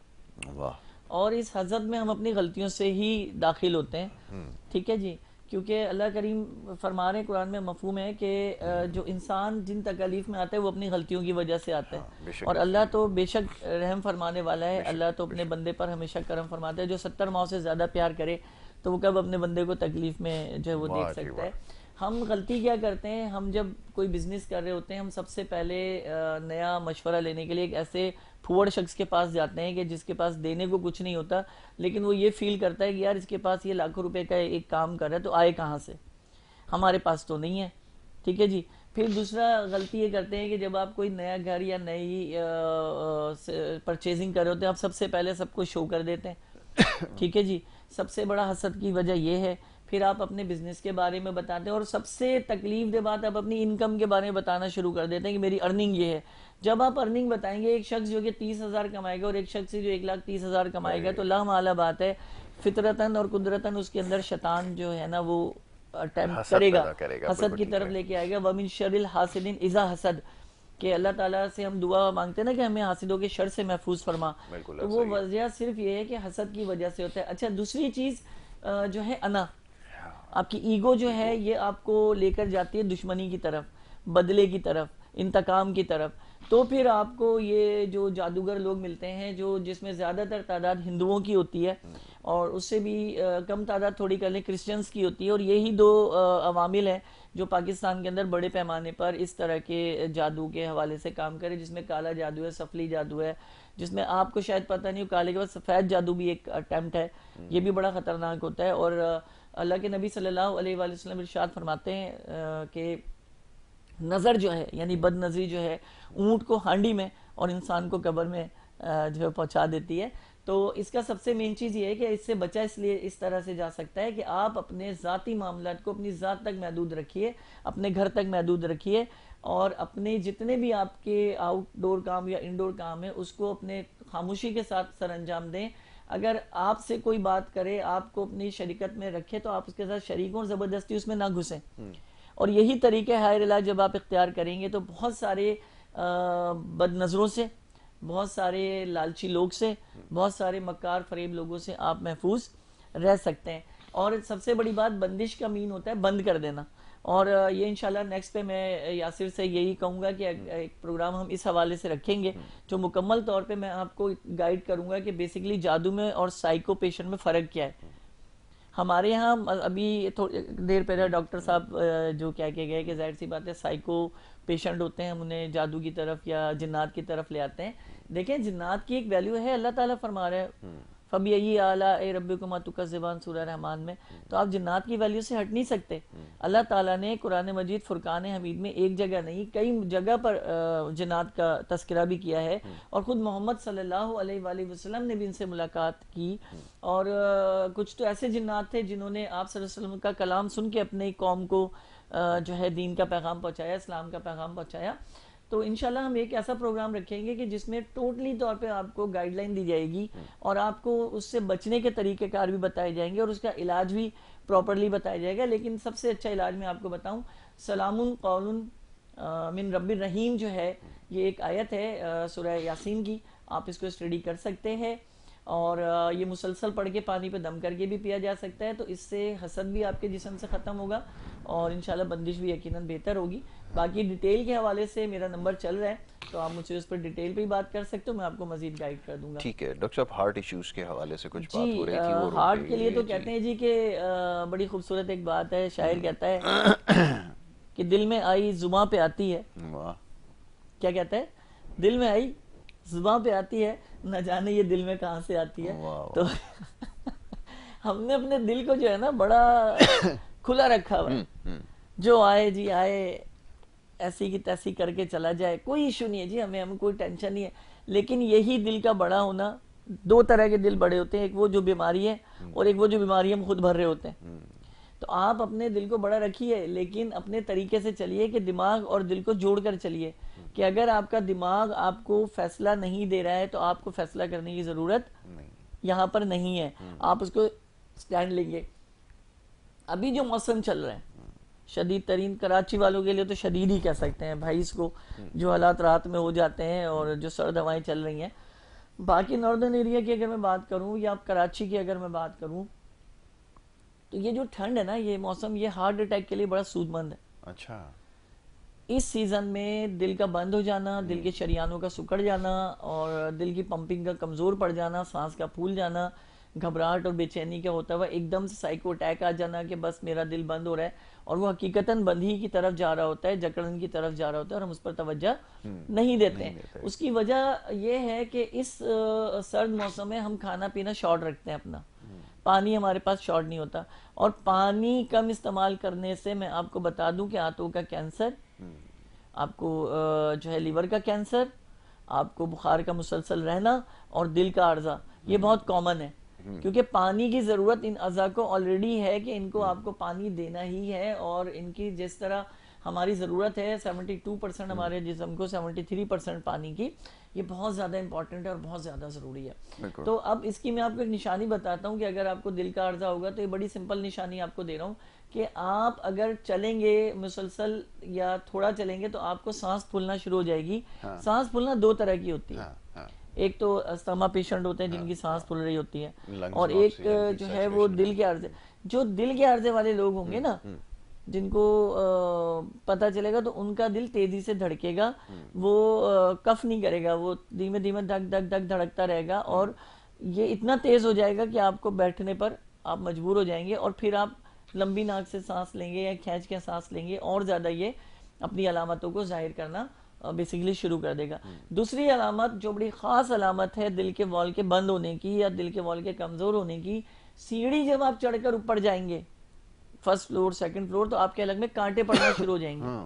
اور اس حسد میں ہم اپنی غلطیوں سے ہی داخل ہوتے ہیں. ٹھیک ہے جی, کیونکہ اللہ کریم فرما رہے ہیں قرآن میں, مفہوم ہے کہ جو انسان جن تکالیف میں آتا ہے وہ اپنی غلطیوں کی وجہ سے آتا ہے, اور اللہ تو بے شک رحم فرمانے والا ہے. اللہ تو اپنے بندے پر ہمیشہ کرم فرماتا ہے. جو 70 ماؤں سے زیادہ پیار کرے تو وہ کب اپنے بندے کو تکلیف میں جو ہے وہ دیکھ سکتا ہے. ہم غلطی کیا کرتے ہیں, ہم جب کوئی بزنس کر رہے ہوتے ہیں, ہم سب سے پہلے نیا مشورہ لینے کے لیے ایک ایسے پھوڑ شخص کے پاس جاتے ہیں کہ جس کے پاس دینے کو کچھ نہیں ہوتا, لیکن وہ یہ فیل کرتا ہے کہ یار اس کے پاس یہ لاکھوں روپے کا ایک کام کر رہا ہے تو آئے کہاں سے, ہمارے پاس تو نہیں ہے. ٹھیک ہے جی. پھر دوسرا غلطی یہ کرتے ہیں کہ جب آپ کوئی نیا گھر یا نئی پرچیزنگ کر رہے ہوتے ہیں, آپ سب سے پہلے سب کو شو کر دیتے ہیں. ٹھیک ہے جی, سب سے بڑا حسد کی وجہ یہ ہے. پھر آپ اپنے بزنس کے بارے میں بتاتے ہیں, اور سب سے تکلیف دہ بات آپ اپنی انکم کے بارے میں بتانا شروع کر دیتے ہیں کہ میری ارننگ یہ ہے. جب آپ ارننگ بتائیں گے, ایک شخص جو کہ 30,000 کمائے گا اور ایک شخص جو 1,30,000 کمائے گا, تو لامحالہ بات ہے فطرتاً اور قدرتاً اس کے اندر شیطان جو ہے نا وہ اٹیمپٹ کرے گا, حسد کی طرف لے کے آئے گا. وَمِن شَرِّ الْحَاسِدِينَ اِذَا حَسَد, کہ اللہ تعالیٰ سے ہم دعا مانگتے ہیں نا کہ ہمیں حاسدوں کے شر سے محفوظ فرما, تو وہ وجہ صرف یہ ہے کہ حسد کی وجہ سے ہوتا ہے. اچھا, دوسری چیز جو ہے انا, آپ کی ایگو جو ہے یہ آپ کو لے کر جاتی ہے دشمنی کی طرف, بدلے کی طرف, انتقام کی طرف. تو پھر آپ کو یہ جو جادوگر لوگ ملتے ہیں, جو جس میں زیادہ تر تعداد ہندوؤں کی ہوتی ہے, اور اس سے بھی کم تعداد تھوڑی کر لیں کرسچنز کی ہوتی ہے, اور یہی دو عوامل ہیں جو پاکستان کے اندر بڑے پیمانے پر اس طرح کے جادو کے حوالے سے کام کرے, جس میں کالا جادو ہے, سفلی جادو ہے, جس میں آپ کو شاید پتہ نہیں ہو, کالے کے بعد سفید جادو بھی ایک اٹیمپٹ ہے, یہ بھی بڑا خطرناک ہوتا ہے. اور اللہ کے نبی صلی اللہ علیہ وآلہ وسلم ارشاد فرماتے ہیں کہ نظر جو ہے یعنی بد نظری جو ہے اونٹ کو ہانڈی میں اور انسان کو قبر میں جو ہے پہنچا دیتی ہے. تو اس کا سب سے مین چیز یہ ہے کہ اس سے بچہ اس لیے اس طرح سے جا سکتا ہے کہ آپ اپنے ذاتی معاملات کو اپنی ذات تک محدود رکھیے, اپنے گھر تک محدود رکھیے, اور اپنے جتنے بھی آپ کے آؤٹ ڈور کام یا انڈور کام ہے اس کو اپنے خاموشی کے ساتھ سر انجام دیں. اگر آپ سے کوئی بات کرے, آپ کو اپنی شریکت میں رکھے, تو آپ اس کے ساتھ شریک ہوں اور زبردستی اس میں نہ گھسیں. اور یہی طریقہ ہائر علاج جب آپ اختیار کریں گے تو بہت سارے بد نظروں سے, بہت سارے لالچی لوگ سے, بہت سارے مکار فریب لوگوں سے آپ محفوظ رہ سکتے ہیں. اور سب سے بڑی بات بندش کا مین ہوتا ہے بند کر دینا. اور یہ انشاءاللہ نیکسٹ پہ میں یاسر سے یہی کہوں گا کہ ایک پروگرام ہم اس حوالے سے رکھیں گے جو مکمل طور پہ میں آپ کو گائیڈ کروں گا کہ بیسیکلی جادو میں اور سائیکو پیشنٹ میں فرق کیا ہے. ہمارے یہاں ابھی تھوڑی دیر پہلے ڈاکٹر صاحب جو کہہ کے گئے کہ ظاہر سی بات ہے سائیکو پیشنٹ ہوتے ہیں, ہم انہیں جادو کی طرف یا جنات کی طرف لے آتے ہیں. دیکھیں جنات کی ایک ویلیو ہے, اللہ تعالیٰ فرما رہا ہے فَبِأَيِّ آلَاءِ رَبِّكُمَا تُكَذِّبَانِ سورہ رحمان میں, تو آپ جنات کی ویلیو سے ہٹ نہیں سکتے. اللہ تعالیٰ نے قرآن مجید فرقان حمید میں ایک جگہ نہیں کئی جگہ پر جنات کا تذکرہ بھی کیا ہے, اور خود محمد صلی اللہ علیہ وآلہ وسلم نے بھی ان سے ملاقات کی. اور کچھ تو ایسے جنات تھے جنہوں نے آپ صلی اللہ علیہ وسلم کا کلام سن کے اپنے قوم کو جو ہے دین کا پیغام پہنچایا, اسلام کا پیغام پہنچایا. تو انشاءاللہ ہم ایک ایسا پروگرام رکھیں گے کہ جس میں ٹوٹلی طور پہ آپ کو گائیڈ لائن دی جائے گی اور آپ کو اس سے بچنے کے طریقہ کار بھی بتائے جائیں گے اور اس کا علاج بھی پراپرلی بتایا جائے گا. لیکن سب سے اچھا علاج میں آپ کو بتاؤں, سلام قول من رب الرحیم جو ہے, یہ ایک آیت ہے سورہ یاسین کی, آپ اس کو اسٹڈی کر سکتے ہیں اور یہ مسلسل پڑھ کے پانی پہ دم کر کے بھی پیا جا سکتا ہے, تو اس سے حسد بھی آپ کے جسم سے ختم ہوگا اور انشاءاللہ بندش بھی یقیناً بہتر ہوگی. باقی ڈیٹیل کے حوالے سے میرا نمبر چل رہا ہے, تو آپ مجھ سے اس پر ڈیٹیل پہ ہی بات کر سکتے ہو, میں آپ کو مزید گائیڈ کر دوں گا. ٹھیک ہے ڈاکٹر صاحب, ہارٹ ایشوز کے حوالے سے کچھ بات ہو رہی تھی, وہ ہارٹ کے لیے تو کہتے ہیں جی کہ بڑی خوبصورت ایک بات ہے, شاعر کہتا ہے کہ دل میں آئی زباں پہ آتی ہے. کیا کہتا ہے؟ دل میں آئی زباں پہ آتی ہے, نہ جانے یہ دل میں کہاں سے آتی ہے. تو ہم نے اپنے دل کو جو ہے نا بڑا کھلا رکھا ہوا ہے, جو آئے جی آئے, ایسی کی تیسی کر کے چلا جائے, کوئی ایشو نہیں ہے جی, ہمیں کوئی ٹینشن نہیں ہے. لیکن یہی دل کا بڑا ہونا, دو طرح کے دل بڑے ہوتے ہیں, ایک وہ جو بیماری ہے اور ایک وہ جو بیماری ہم خود بھر رہے ہوتے ہیں. تو آپ اپنے دل کو بڑا رکھیے, لیکن اپنے طریقے سے چلیے کہ دماغ اور دل کو جوڑ کر چلیے, کہ اگر آپ کا دماغ آپ کو فیصلہ نہیں دے رہا ہے تو آپ کو فیصلہ کرنے کی ضرورت یہاں پر نہیں ہے, آپ اس کو سٹینڈ لیں. ابھی جو موسم چل رہا ہے شدید ترین, کراچی والوں کے لیے تو شدید ہی کہہ سکتے ہیں بھائی اس کو, جو حالات رات میں ہو جاتے ہیں اور جو سرد ہوائیں چل رہی ہیں. باقی ناردرن ایریا کی اگر میں بات کروں یا کراچی کی اگر میں بات کروں, تو یہ جو ٹھنڈ ہے نا, یہ موسم, یہ ہارٹ اٹیک کے لیے بڑا سود مند ہے. اچھا, اس سیزن میں دل کا بند ہو جانا, دل کے شریانوں کا سکڑ جانا اور دل کی پمپنگ کا کمزور پڑ جانا, سانس کا پھول جانا, گھبراہٹ اور بے چینی کا ہوتا ہوا ایک دم سے سائیکو اٹیک آ جانا کہ بس میرا دل بند ہو رہا ہے, اور وہ حقیقتاً بندھی کی طرف جا رہا ہوتا ہے, جکڑن کی طرف جا رہا ہوتا ہے, اور ہم اس پر توجہ نہیں دیتے ہیں. اس کی وجہ یہ ہے کہ اس سرد موسم میں ہم کھانا پینا شارٹ رکھتے ہیں اپنا, پانی ہمارے پاس شارٹ نہیں ہوتا, اور پانی کم استعمال کرنے سے میں آپ کو بتا دوں کہ آنتوں کا کینسر, آپ کو جو ہے لیور کا کینسر, آپ کو بخار کا مسلسل رہنا اور دل کا عارضہ, یہ بہت کامن ہے. کیونکہ پانی کی ضرورت ان اعضاء کو آلریڈی ہے کہ ان کو آپ کو پانی دینا ہی ہے, اور ان کی جس طرح ہماری ضرورت ہے 72% ہمارے جسم کو 73% پانی کی, یہ بہت زیادہ امپورٹنٹ ہے اور بہت زیادہ ضروری ہے. تو اب اس کی میں آپ کو ایک نشانی بتاتا ہوں کہ اگر آپ کو دل کا عارضہ ہوگا تو یہ بڑی سمپل نشانی آپ کو دے رہا ہوں کہ آپ اگر چلیں گے مسلسل یا تھوڑا چلیں گے تو آپ کو سانس پھولنا شروع ہو جائے گی. سانس پھولنا دو طرح کی ہوتی ہے, ایک تو استما پیشنٹ ہوتے ہیں جن کی سانس پھول رہی ہوتی ہے, اور ایک جو ہے وہ دل کے عارضے. جو دل کے عارضے والے لوگ ہوں گے نا, جن کو پتہ چلے گا تو ان کا دل تیزی سے دھڑکے گا, وہ کف نہیں کرے گا, وہ دھیمے دھیمے دھک دھک دھک دھڑکتا رہے گا, اور یہ اتنا تیز ہو جائے گا کہ آپ کو بیٹھنے پر آپ مجبور ہو جائیں گے, اور پھر آپ لمبی ناک سے سانس لیں گے یا کھینچ کے سانس لیں گے, اور زیادہ یہ اپنی علامتوں کو ظاہر کرنا بیسیکلی شروع کر دے گا. دوسری علامت جو بڑی خاص علامت ہے دل کے وال کے بند ہونے کی یا دل کے وال کے کمزور ہونے کی, سیڑھی جب آپ چڑھ کر اوپر جائیں گے, فرسٹ فلور سیکنڈ فلور, تو آپ کے حلق میں کانٹے پڑنا شروع ہو جائیں گے.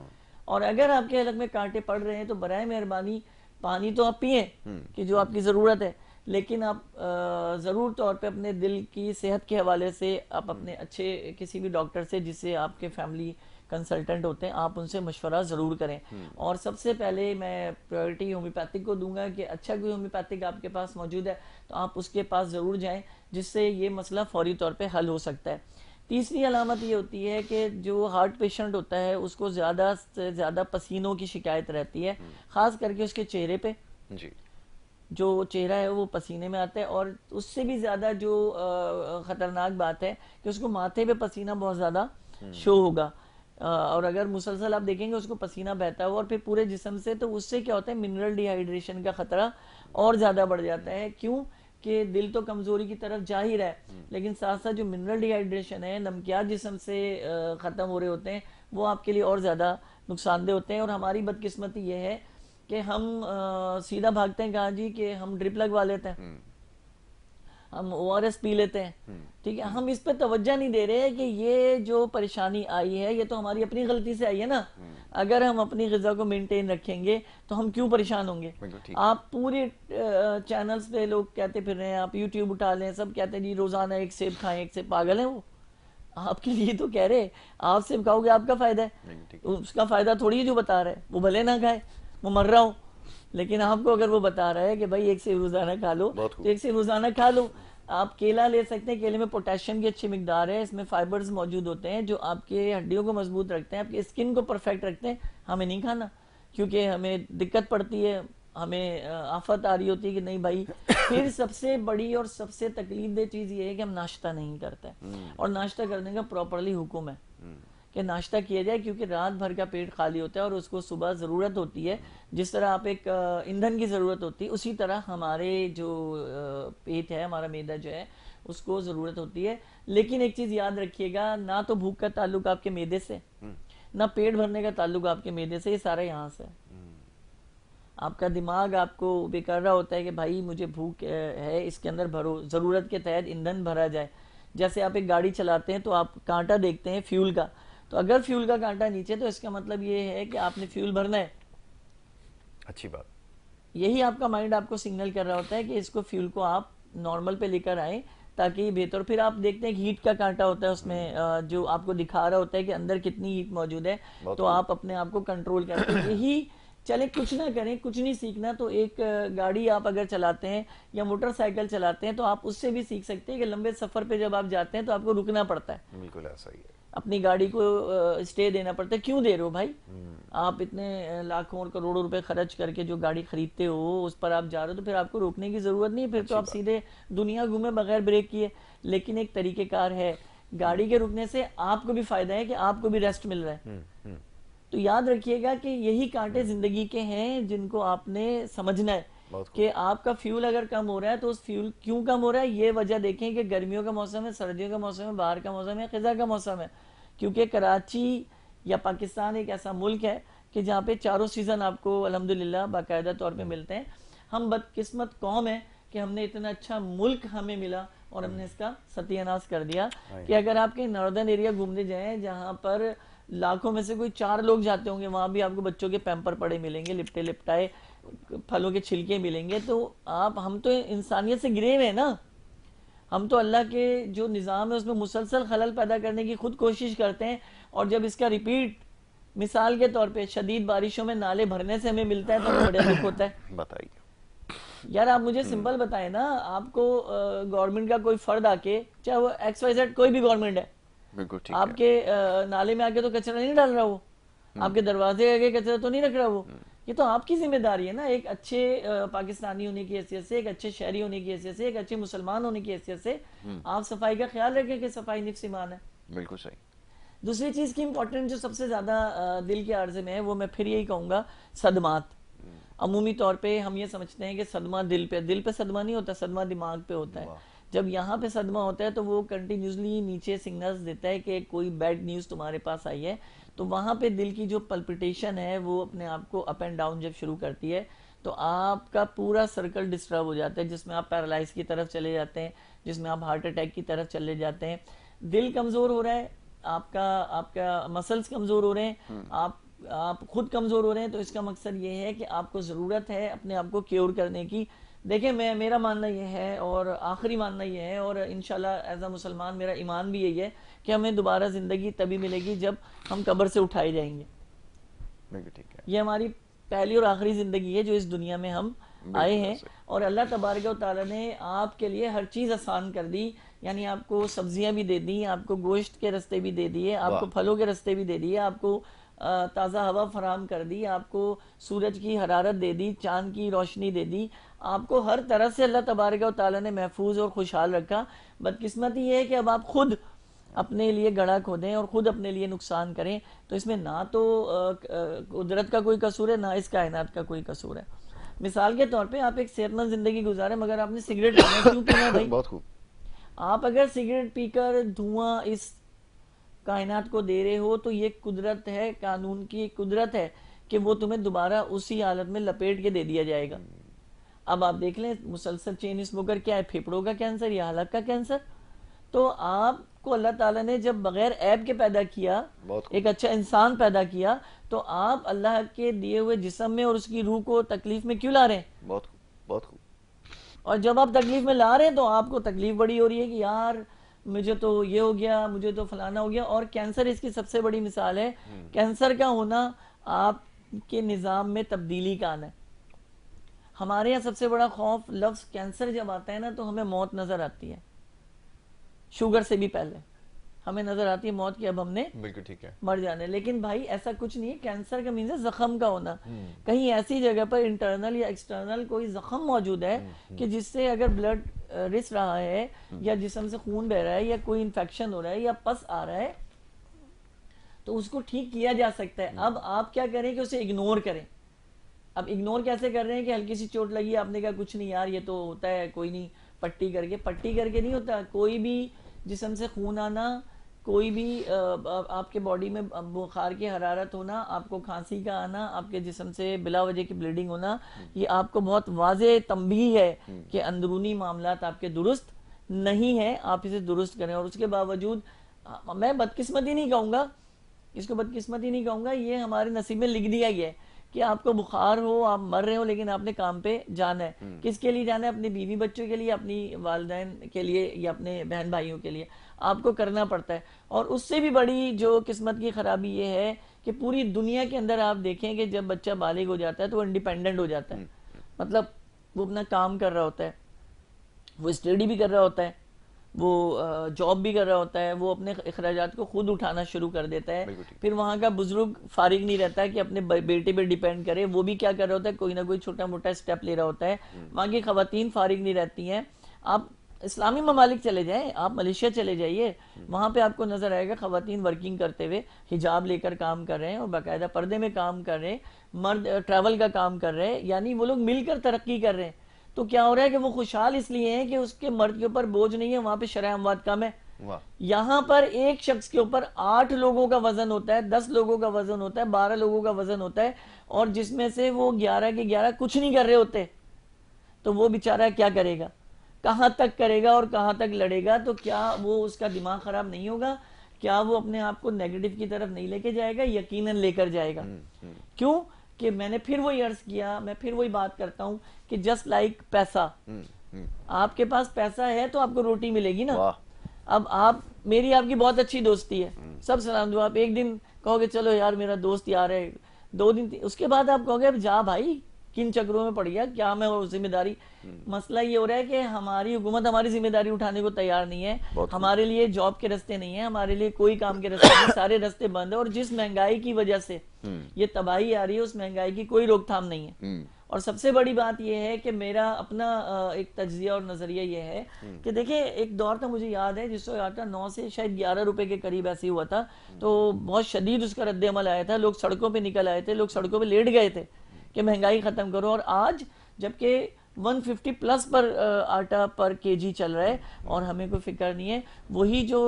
اور اگر آپ کے حلق میں کانٹے پڑ رہے ہیں تو برائے مہربانی پانی تو آپ پئیں کہ جو آپ کی ضرورت ہے, لیکن آپ ضرور طور پہ اپنے دل کی صحت کے حوالے سے آپ اپنے اچھے کسی بھی ڈاکٹر سے, جس سے آپ کے فیملی کنسلٹنٹ ہوتے ہیں, آپ ان سے مشورہ ضرور کریں. اور سب سے پہلے میں پرائیورٹی ہومیوپیتھک کو دوں گا کہ اچھا کوئی ہومیوپیتھک آپ کے پاس موجود ہے تو آپ اس کے پاس ضرور جائیں, جس سے یہ مسئلہ فوری طور پہ حل ہو سکتا ہے. تیسری علامت یہ ہوتی ہے کہ جو ہارٹ پیشنٹ ہوتا ہے اس کو زیادہ سے زیادہ پسینوں کی شکایت رہتی ہے, خاص کر کے اس کے چہرے پہ. جو چہرہ ہے وہ پسینے میں آتا ہے, اور اس سے بھی زیادہ جو خطرناک بات ہے کہ اس کو ماتھے پہ پسینہ بہت زیادہ شو ہوگا, اور اگر مسلسل آپ دیکھیں گے اس کو پسینہ بہتا ہوا اور پھر پورے جسم سے, تو اس سے کیا ہوتا ہے منرل ڈی ہائیڈریشن کا خطرہ اور زیادہ بڑھ جاتا ہے. کیوں کہ دل تو کمزوری کی طرف جا ہی رہا ہے, لیکن ساتھ ساتھ جو منرل ڈی ہائیڈریشن ہے, نمکیات جسم سے ختم ہو رہے ہوتے ہیں, وہ آپ کے لیے اور زیادہ نقصان دہ ہوتے ہیں. اور ہماری بدقسمتی یہ ہے کہ ہم سیدھا بھاگتے ہیں کہاں جی کہ ہم ڈرپ لگوا لیتے ہیں, ہم ORS پی لیتے ہیں, ٹھیک ہے, ہم اس پہ توجہ نہیں دے رہے کہ یہ جو پریشانی آئی ہے یہ تو ہماری اپنی غلطی سے آئی ہے نا. اگر ہم اپنی غذا کو مینٹین رکھیں گے تو ہم کیوں پریشان ہوں گے. آپ پورے چینلز پہ لوگ کہتے پھر رہے ہیں, آپ یوٹیوب اٹھا لیں, سب کہتے ہیں جی روزانہ ایک سیب کھائیں, ایک سیب. پاگل ہیں وہ, آپ کے لیے تو کہہ رہے آپ سیب کھاؤ گے آپ کا فائدہ ہے, اس کا فائدہ تھوڑی ہے جو بتا رہے, وہ بھلے نہ کھائے, مر رہا ہوں. لیکن آپ کو اگر وہ بتا رہا ہے کہ بھائی ایک سیب روزانہ کھا لو تو ایک سیب روزانہ کھا لو. آپ کیلا لے سکتے ہیں, کیلے میں پوٹیشیم کی اچھی مقدار ہے, اس میں فائبرز موجود ہوتے ہیں جو آپ کے ہڈیوں کو مضبوط رکھتے ہیں, آپ کی اسکن کو پرفیکٹ رکھتے ہیں. ہمیں نہیں کھانا کیونکہ ہمیں دقت پڑتی ہے, ہمیں آفت آ رہی ہوتی ہے کہ نہیں بھائی. پھر سب سے بڑی اور سب سے تکلیف دہ چیز یہ ہے کہ ہم ناشتہ نہیں کرتے, اور ناشتہ کرنے کا پراپرلی حکم ہے کہ ناشتہ کیا جائے, کیونکہ رات بھر کا پیٹ خالی ہوتا ہے اور اس کو صبح ضرورت ہوتی ہے. جس طرح آپ ایک ایندھن کی ضرورت ہوتی ہے, اسی طرح ہمارے جو پیٹ ہے, ہمارا معدہ جو ہے, اس کو ضرورت ہوتی ہے. لیکن ایک چیز یاد رکھیے گا, نہ تو بھوک کا تعلق آپ کے معدے سے, نہ پیٹ بھرنے کا تعلق آپ کے معدے سے, یہ سارا یہاں سے. آپ کا دماغ آپ کو بے کر رہا ہوتا ہے کہ بھائی مجھے بھوک ہے, اس کے اندر بھرو, ضرورت کے تحت ایندھن بھرا جائے. جیسے آپ ایک گاڑی چلاتے ہیں تو آپ کانٹا دیکھتے ہیں فیول کا, تو اگر فیول کا کانٹا نیچے تو اس کا مطلب یہ ہے کہ آپ نے فیول بھرنا ہے. اچھی بات. یہی آپ کا مائنڈ آپ کو سگنل کر رہا ہوتا ہے کہ اس کو فیول کو آپ نارمل پہ لے کر آئیں تاکہ یہ بہتر. پھر آپ دیکھتے ہیں کہ ہیٹ کا کانٹا ہوتا ہے اس میں, جو آپ کو دکھا رہا ہوتا ہے کہ اندر کتنی ہیٹ موجود ہے, تو آپ اپنے آپ کو کنٹرول کرتے ہیں. یہی چلے کچھ نہ کریں, کچھ نہیں سیکھنا تو ایک گاڑی آپ اگر چلاتے ہیں یا موٹر سائیکل چلاتے ہیں تو آپ اس سے بھی سیکھ سکتے ہیں کہ لمبے سفر پہ جب آپ جاتے ہیں تو آپ کو رکنا پڑتا ہے. بالکل ایسا ہی ہے, اپنی گاڑی کو اسٹے دینا پڑتا ہے. کیوں دے رہے ہو بھائی؟ آپ اتنے لاکھوں اور کروڑوں روپے خرچ کر کے جو گاڑی خریدتے ہو اس پر آپ جا رہے ہو تو پھر آپ کو روکنے کی ضرورت نہیں, پھر تو آپ سیدھے دنیا گھومے بغیر بریک کیے. لیکن ایک طریقہ کار ہے, گاڑی کے رکنے سے آپ کو بھی فائدہ ہے کہ آپ کو بھی ریسٹ مل رہا ہے. تو یاد رکھیے گا کہ یہی کانٹے زندگی کے ہیں جن کو آپ نے سمجھنا ہے کہ آپ کا فیول اگر کم ہو رہا ہے تو اس فیول کیوں کم ہو رہا ہے. یہ وجہ دیکھیں کہ گرمیوں کا موسم ہے, سردیوں کا موسم ہے, باہر کا موسم ہے, خزاں کا موسم ہے. کیونکہ کراچی یا پاکستان ایک ایسا ملک ہے کہ جہاں پہ چاروں سیزن آپ کو الحمدللہ باقاعدہ طور پہ ملتے ہیں. ہم بدقسمت قوم ہے کہ ہم نے اتنا اچھا ملک ہمیں ملا اور ہم نے اس کا ستیہ ناش کر دیا کہ اگر آپ کے ناردرن ایریا گھومنے جائیں جہاں پر لاکھوں میں سے کوئی 4 لوگ جاتے ہوں گے, وہاں بھی آپ کو بچوں کے پیمپر پڑے ملیں گے, لپٹے لپٹائے پھلوں کے چھلکے ملیں گے. تو ہم تو انسانیت سے گرے ہوئے ہیں نا, ہم تو اللہ کے جو نظام ہے اس میں مسلسل خلل پیدا کرنے کی خود کوشش کرتے ہیں, اور جب اس کا ریپیٹ مثال کے طور پہ شدید بارشوں میں نالے بھرنے سے ہمیں ملتا ہے تو ہمیں بڑا دکھ ہوتا ہے. بتائیے یار آپ مجھے سمپل بتائیں نا, آپ کو گورنمنٹ کا کوئی فرد آ کے, چاہے وہ ایکس وائی زیڈ کوئی بھی گورنمنٹ ہے, آپ کے نالے میں آ کے تو کچرا نہیں ڈال رہا, وہ آپ کے دروازے آگے کچرا تو نہیں رکھ رہا. وہ یہ تو آپ کی ذمہ داری ہے نا, ایک اچھے پاکستانی ہونے کی حیثیت سے, ایک اچھے شہری ہونے کی حیثیت سے, ایک اچھے مسلمان ہونے کی حیثیت سے آپ صفائی کا خیال رکھیں کہ صفائی نفس ایمان ہے. بالکل صحیح. دوسری چیز کی امپورٹنٹ جو سب سے زیادہ دل کے عارضے میں ہے وہ میں پھر یہی کہوں گا, صدمات. عمومی طور پہ ہم یہ سمجھتے ہیں کہ صدمہ دل پہ صدمہ نہیں ہوتا, صدمہ دماغ پہ ہوتا ہے. جب یہاں پہ صدمہ ہوتا ہے تو وہ کنٹینیوسلی نیچے سگنلز دیتا ہے کہ کوئی بیڈ نیوز تمہارے پاس آئی ہے, تو وہاں پہ دل کی جو پلپیٹیشن ہے وہ اپنے آپ کو اپ اینڈ ڈاؤن جب شروع کرتی ہے تو آپ کا پورا سرکل ڈسٹرب ہو جاتا ہے, جس میں آپ پیرالائز کی طرف چلے جاتے ہیں, جس میں آپ ہارٹ اٹیک کی طرف چلے جاتے ہیں. دل کمزور ہو رہا ہے, آپ کا مسلز کمزور ہو رہے ہیں, آپ خود کمزور ہو رہے ہیں, تو اس کا مقصد یہ ہے کہ آپ کو ضرورت ہے اپنے آپ کو کیور کرنے کی. دیکھیں میرا ماننا یہ ہے اور آخری ماننا یہ ہے, اور انشاءاللہ ایز اے مسلمان میرا ایمان بھی یہی ہے کہ ہمیں دوبارہ زندگی تبھی ملے گی جب ہم قبر سے اٹھائے جائیں گے. یہ ہماری پہلی اور آخری زندگی ہے جو اس دنیا میں ہم آئے ہیں, اور اللہ تبارک و تعالیٰ نے آپ کے لیے ہر چیز آسان کر دی. یعنی آپ کو سبزیاں بھی دے دی, آپ کو گوشت کے رستے بھی دے دیے, آپ کو پھلوں کے رستے بھی دے دیے, آپ کو تازہ ہوا فراہم کر دی, آپ کو سورج کی حرارت دے دی, چاند کی روشنی دے دی, آپ کو ہر طرح سے اللہ تبارک و تعالیٰ نے محفوظ اور خوشحال رکھا. بدقسمتی یہ ہے کہ اب آپ خود اپنے لیے گڑھا کھودیں اور خود اپنے لیے نقصان کریں, تو اس میں نہ تو قدرت کا کوئی قصور ہے, نہ اس کائنات کا کوئی قصور ہے. مثال کے طور پہ آپ ایک صحت مند زندگی گزاریں مگر آپ نے سگریٹ پینا ہے, کیوں پینا ہے بھائی؟ بہت خوب. آپ اگر سگریٹ پی کر دھواں اس کائنات کو دے رہے ہو تو یہ قدرت ہے, قانون کی قدرت ہے کہ وہ تمہیں دوبارہ اسی حالت میں لپیٹ کے دے دیا جائے گا. اب آپ دیکھ لیں مسلسل چین اسموکر کیا ہے, پھیپھڑوں کا کینسر یا حلق کا کینسر. تو آپ کو اللہ تعالیٰ نے جب بغیر عیب کے پیدا کیا, ایک اچھا انسان پیدا کیا, تو آپ اللہ کے دیے ہوئے جسم میں اور اس کی روح کو تکلیف میں کیوں لا رہے ہیں؟ بہت خوب, بہت خوب. اور جب آپ تکلیف میں لا رہے ہیں تو آپ کو تکلیف بڑی ہو رہی ہے کہ یار مجھے تو یہ ہو گیا, مجھے تو فلانا ہو گیا. اور کینسر اس کی سب سے بڑی مثال ہے. کینسر کا ہونا آپ کے نظام میں تبدیلی کا آنا ہے. ہمارے یہاں سب سے بڑا خوف لفظ کینسر جب آتا ہے نا تو ہمیں موت نظر آتی ہے, شوگر سے بھی پہلے ہمیں نظر آتی ہے موت کی, اب ہم نے بالکل ٹھیک ہے مر جانے. لیکن بھائی ایسا کچھ نہیں ہے. کینسر کا مینز ہے زخم کا ہونا. کہیں ایسی جگہ پر انٹرنل یا ایکسٹرنل کوئی زخم موجود ہے کہ جس سے اگر بلڈ رس رہا ہے یا جسم سے خون بہ رہا ہے یا کوئی انفیکشن ہو رہا ہے یا پس آ رہا ہے تو اس کو ٹھیک کیا جا سکتا ہے. اب آپ کیا کریں کہ اسے اگنور کریں. اب اگنور کیسے کر رہے ہیں کہ ہلکی سی چوٹ لگی, آپ نے کہا کچھ نہیں یار یہ تو ہوتا ہے کوئی نہیں, پٹی کر کے نہیں ہوتا. کوئی بھی جسم سے خون آنا, کوئی بھی آپ کے باڈی میں بخار کی حرارت ہونا, آپ کو کھانسی کا آنا, آپ کے جسم سے بلا وجہ کی بلیڈنگ ہونا, یہ آپ کو بہت واضح تنبیہ ہے کہ اندرونی معاملات آپ کے درست نہیں ہیں, آپ اسے درست کریں. اور اس کے باوجود میں بدقسمتی نہیں کہوں گا, اس کو بدقسمتی نہیں کہوں گا, یہ ہمارے نصیب میں لکھ دیا گیا ہے کہ آپ کو بخار ہو, آپ مر رہے ہو, لیکن آپ نے کام پہ جانا ہے. کس کے لیے جانا ہے؟ اپنی بیوی بچوں کے لیے, اپنی والدین کے لیے یا اپنے بہن بھائیوں کے لیے آپ کو کرنا پڑتا ہے. اور اس سے بھی بڑی جو قسمت کی خرابی یہ ہے کہ پوری دنیا کے اندر آپ دیکھیں کہ جب بچہ بالغ ہو جاتا ہے تو وہ انڈیپینڈنٹ ہو جاتا ہے, مطلب وہ اپنا کام کر رہا ہوتا ہے, وہ اسٹڈی بھی کر رہا ہوتا ہے, وہ جاب بھی کر رہا ہوتا ہے, وہ اپنے اخراجات کو خود اٹھانا شروع کر دیتا ہے. پھر وہاں کا بزرگ فارغ نہیں رہتا ہے کہ اپنے بیٹے پہ ڈیپینڈ کرے, وہ بھی کیا کر رہا ہوتا ہے, کوئی نہ کوئی چھوٹا موٹا اسٹیپ لے رہا ہوتا ہے. وہاں کی خواتین فارغ نہیں رہتی ہیں. آپ اسلامی ممالک چلے جائیں, آپ ملیشیا چلے جائیے, وہاں پہ آپ کو نظر آئے گا خواتین ورکنگ کرتے ہوئے حجاب لے کر کام کر رہے ہیں اور باقاعدہ پردے میں کام کر رہے ہیں, مرد ٹریول کا کام کر رہے ہیں, یعنی وہ لوگ مل کر ترقی کر رہے ہیں. تو کیا ہو رہا ہے کہ وہ خوشحال اس لیے ہیں کہ اس کے مرد کے اوپر بوجھ نہیں ہے, وہاں پہ شرح اموات کم ہے. یہاں پر ایک شخص کے اوپر 8 لوگوں کا وزن ہوتا ہے, 10 لوگوں کا وزن ہوتا ہے, 12 لوگوں کا وزن ہوتا ہے, اور جس میں سے وہ 11 کے 11 کچھ نہیں کر رہے ہوتے. تو وہ بیچارہ کیا کرے گا, کہاں تک کرے گا اور کہاں تک لڑے گا؟ تو کیا وہ اس کا دماغ خراب نہیں ہوگا؟ کیا وہ اپنے آپ کو نیگیٹو کی طرف نہیں لے کے جائے گا؟ یقیناً لے کر جائے گا. کیوں کہ میں نے پھر وہی عرض کیا, میں پھر وہی بات کرتا ہوں کہ جسٹ لائک پیسہ, آپ کے پاس پیسہ ہے تو آپ کو روٹی ملے گی نا. اب آپ, میری آپ کی بہت اچھی دوستی ہے, سب سلام دعا, آپ ایک دن کہو گے چلو یار میرا دوست یار ہے, 2 دن, اس کے بعد آپ کہو گے اب جا بھائی کن چکروں میں پڑ گیا, کیا میں ذمہ داری. مسئلہ یہ ہو رہا ہے کہ ہماری حکومت ہماری ذمہ داری اٹھانے کو تیار نہیں ہے. ہمارے لیے جاب کے رستے نہیں ہیں, ہمارے لیے کوئی کام کے رستے نہیں, سارے رستے بند ہیں. اور جس مہنگائی کی وجہ سے یہ تباہی آ رہی ہے اس مہنگائی کی کوئی روک تھام نہیں ہے. اور سب سے بڑی بات یہ ہے کہ میرا اپنا ایک تجزیہ اور نظریہ یہ ہے کہ دیکھیں ایک دور تھا, مجھے یاد ہے, جس وقت 9 سے شاید 11 روپے کے قریب ایسے ہوا تھا, تو بہت شدید اس کا رد عمل آیا تھا, لوگ سڑکوں پہ نکل آئے تھے, لوگ سڑکوں پہ لیٹ گئے تھے کہ مہنگائی ختم کرو. اور آج جبکہ 150 پلس پر آٹا پر kg چل رہا ہے اور ہمیں کوئی فکر نہیں ہے, وہی جو